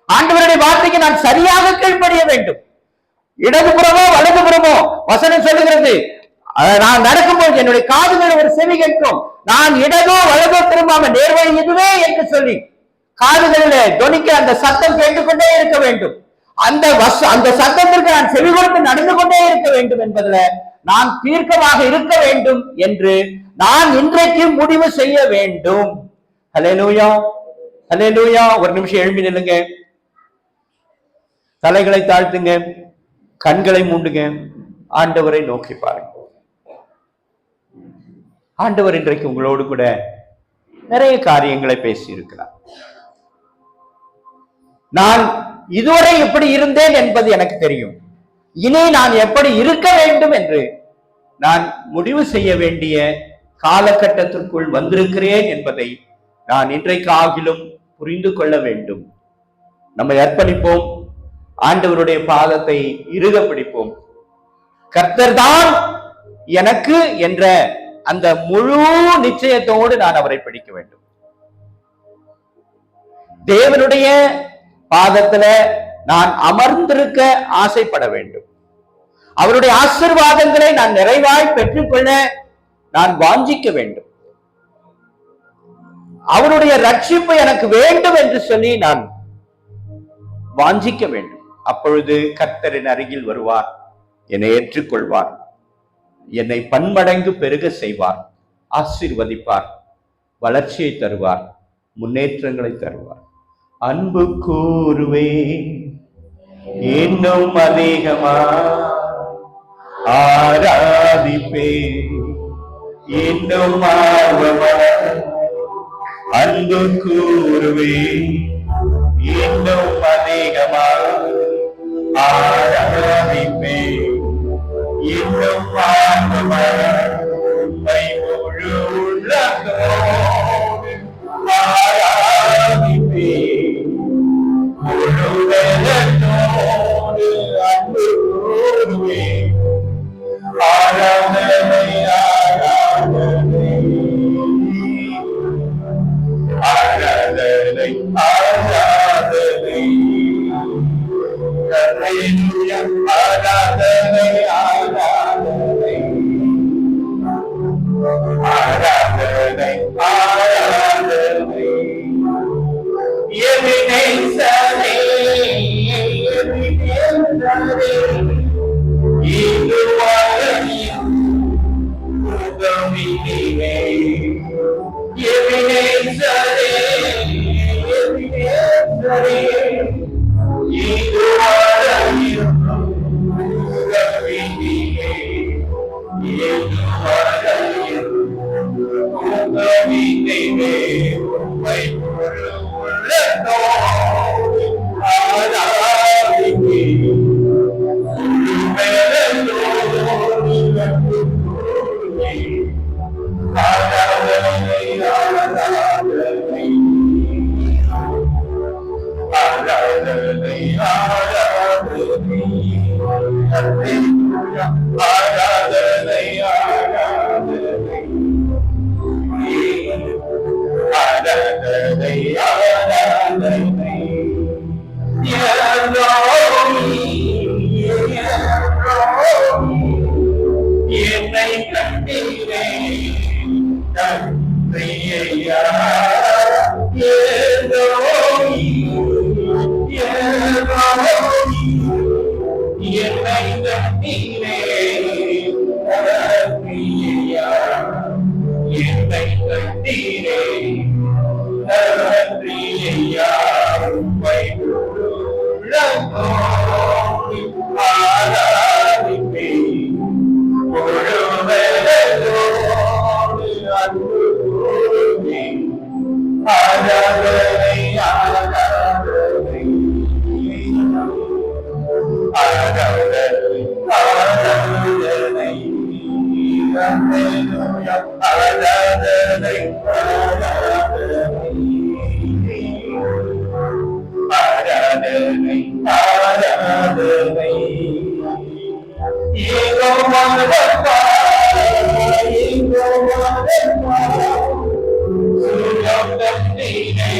S2: ஆண்டவருடைய வார்த்தைக்கு நான் சரியாக கீழ்ப்படிய வேண்டும். இடதுபுறமோ வலதுபுறமோ வசனம் சொல்லுகிறது, நான் நடக்கும்போது என்னுடைய காதுகள் ஒரு செவி கேட்கும், நான் இடதோ வலதோ திரும்பாம நேர்வழி இதுவே என்று சொல்லி காதுகளில் தொனிக்க அந்த சத்தம் கேட்டுக்கொண்டே இருக்க வேண்டும். அந்த சத்தத்திற்கு நான் செவி கொடுத்து நடந்து கொண்டே இருக்க வேண்டும் என்பதுல நான் தீர்க்கமாக இருக்க வேண்டும் என்று நான் இன்றைக்கு முடிவு செய்ய வேண்டும். ஹல்லேலூயா, ஹல்லேலூயா. ஒரு நிமிஷம் எழும்பி நில்லுங்க, தலைகளை தாழ்த்துங்க, கண்களை மூண்டுங்க, ஆண்டவரை நோக்கி பாருங்க. ஆண்டவர் இன்றைக்கு உங்களோடு கூட நிறைய காரியங்களை பேசி இருக்கிறார். நான் இதுவரை எப்படி இருந்தேன் என்பது எனக்கு தெரியும். இனி நான் எப்படி இருக்க வேண்டும் என்று நான் முடிவு செய்ய வேண்டிய காலகட்டத்திற்குள் வந்திருக்கிறேன் என்பதை
S1: நான் இன்றைக்காகிலும் புரிந்து கொள்ள வேண்டும். நம்மை அர்ப்பணிப்போம், ஆண்டவருடைய பாதத்தை இறுக பிடிப்போம். கர்த்தர் தான் எனக்கு என்ற அந்த முழு நிச்சயத்தோடு நான் அவரை பிடிக்க வேண்டும். தேவனுடைய பாதத்துல நான் அமர்ந்திருக்க ஆசைப்பட வேண்டும். அவருடைய ஆசீர்வாதங்களை நான் நிறைவாய் பெற்றுக்கொள்ள நான் வாஞ்சிக்க வேண்டும். அவருடைய ரட்சிப்பு எனக்கு வேண்டும் என்று சொல்லி நான் வாஞ்சிக்க வேண்டும். அப்பொழுது கர்த்தரின் அருகில் வருவார், என்னை ஏற்றுக்கொள்வார், என்னை பன்மடங்கு பெருக செய்வார், ஆசீர்வதிப்பார், வளர்ச்சியை தருவார், முன்னேற்றங்களை தருவார். அன்பு கூறுவே இன்னும் அதிகமா ஆராதிப்பே இன்னும் ஆர்வமா. அன்பு கூறுவே இன்னும் அதிகமா ஆராதிப்பே இன்னும் ஆர்வமா. உம்மை முழு உள்ளத்தோடு ஆராதிப்பே முழு வெள்ளத்தோடு அன்பு கூறுவே. ஆராதனை ஆராதனை ஆராதனை ஆராதனை அல்லேலூயா. ஆராதனை ஆராதனை ஆராதனை ஆராதனை. எபினேசரே எபினேசரே இதுவரையும் உதவினீரே. எபினேசரே எபினேசரே இதுவரையும் உதவினீரே. இதுவரையும் உதவினீரே. உம்மை முழு உள்ளத்தோடு ஆராதிப்பே என்னை கண்டீரே நன்றியையா. என்னை கண்டீரே நன்றியையா. என்னை கண்டீரே நன்றியையா. உம்மை முழு உள்ளத்தோடு ஆராதிப்பே முழு வெள்ளத்தோடு அன்பு கூறுவே. ஆராதனை ஆராதனை ஆராதனை ஆராதனை அல்லேலூயா. ஆராதனை ஆராதனை ஆராதனை யெகோவா ரப்பா யெகோவா ரப்பா சுகம் தந்தீரே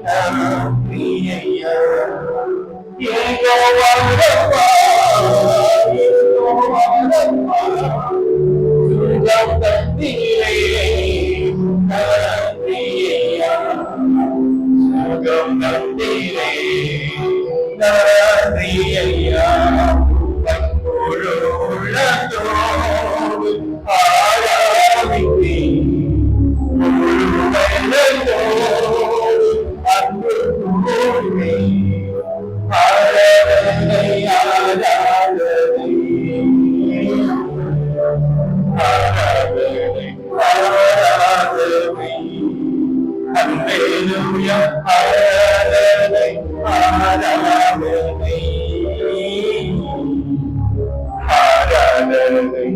S1: நம்பியையா. யெகோவா ரப்பா யெகோவா ரப்பா சுகம் தந்தீரே நம்பியையா. சுகம் தந்தீரே நம்பியையா. முழு உள்ளத்தோடு ஆராதிப்பே முழு வெள்ளத்தோடு அன்பு கூறுவே. ஆராதனை ஆராதனை ஆராதனை ஆராதனை அல்லேலூயா. ஆராதனை ஆராதனை ஆராதனை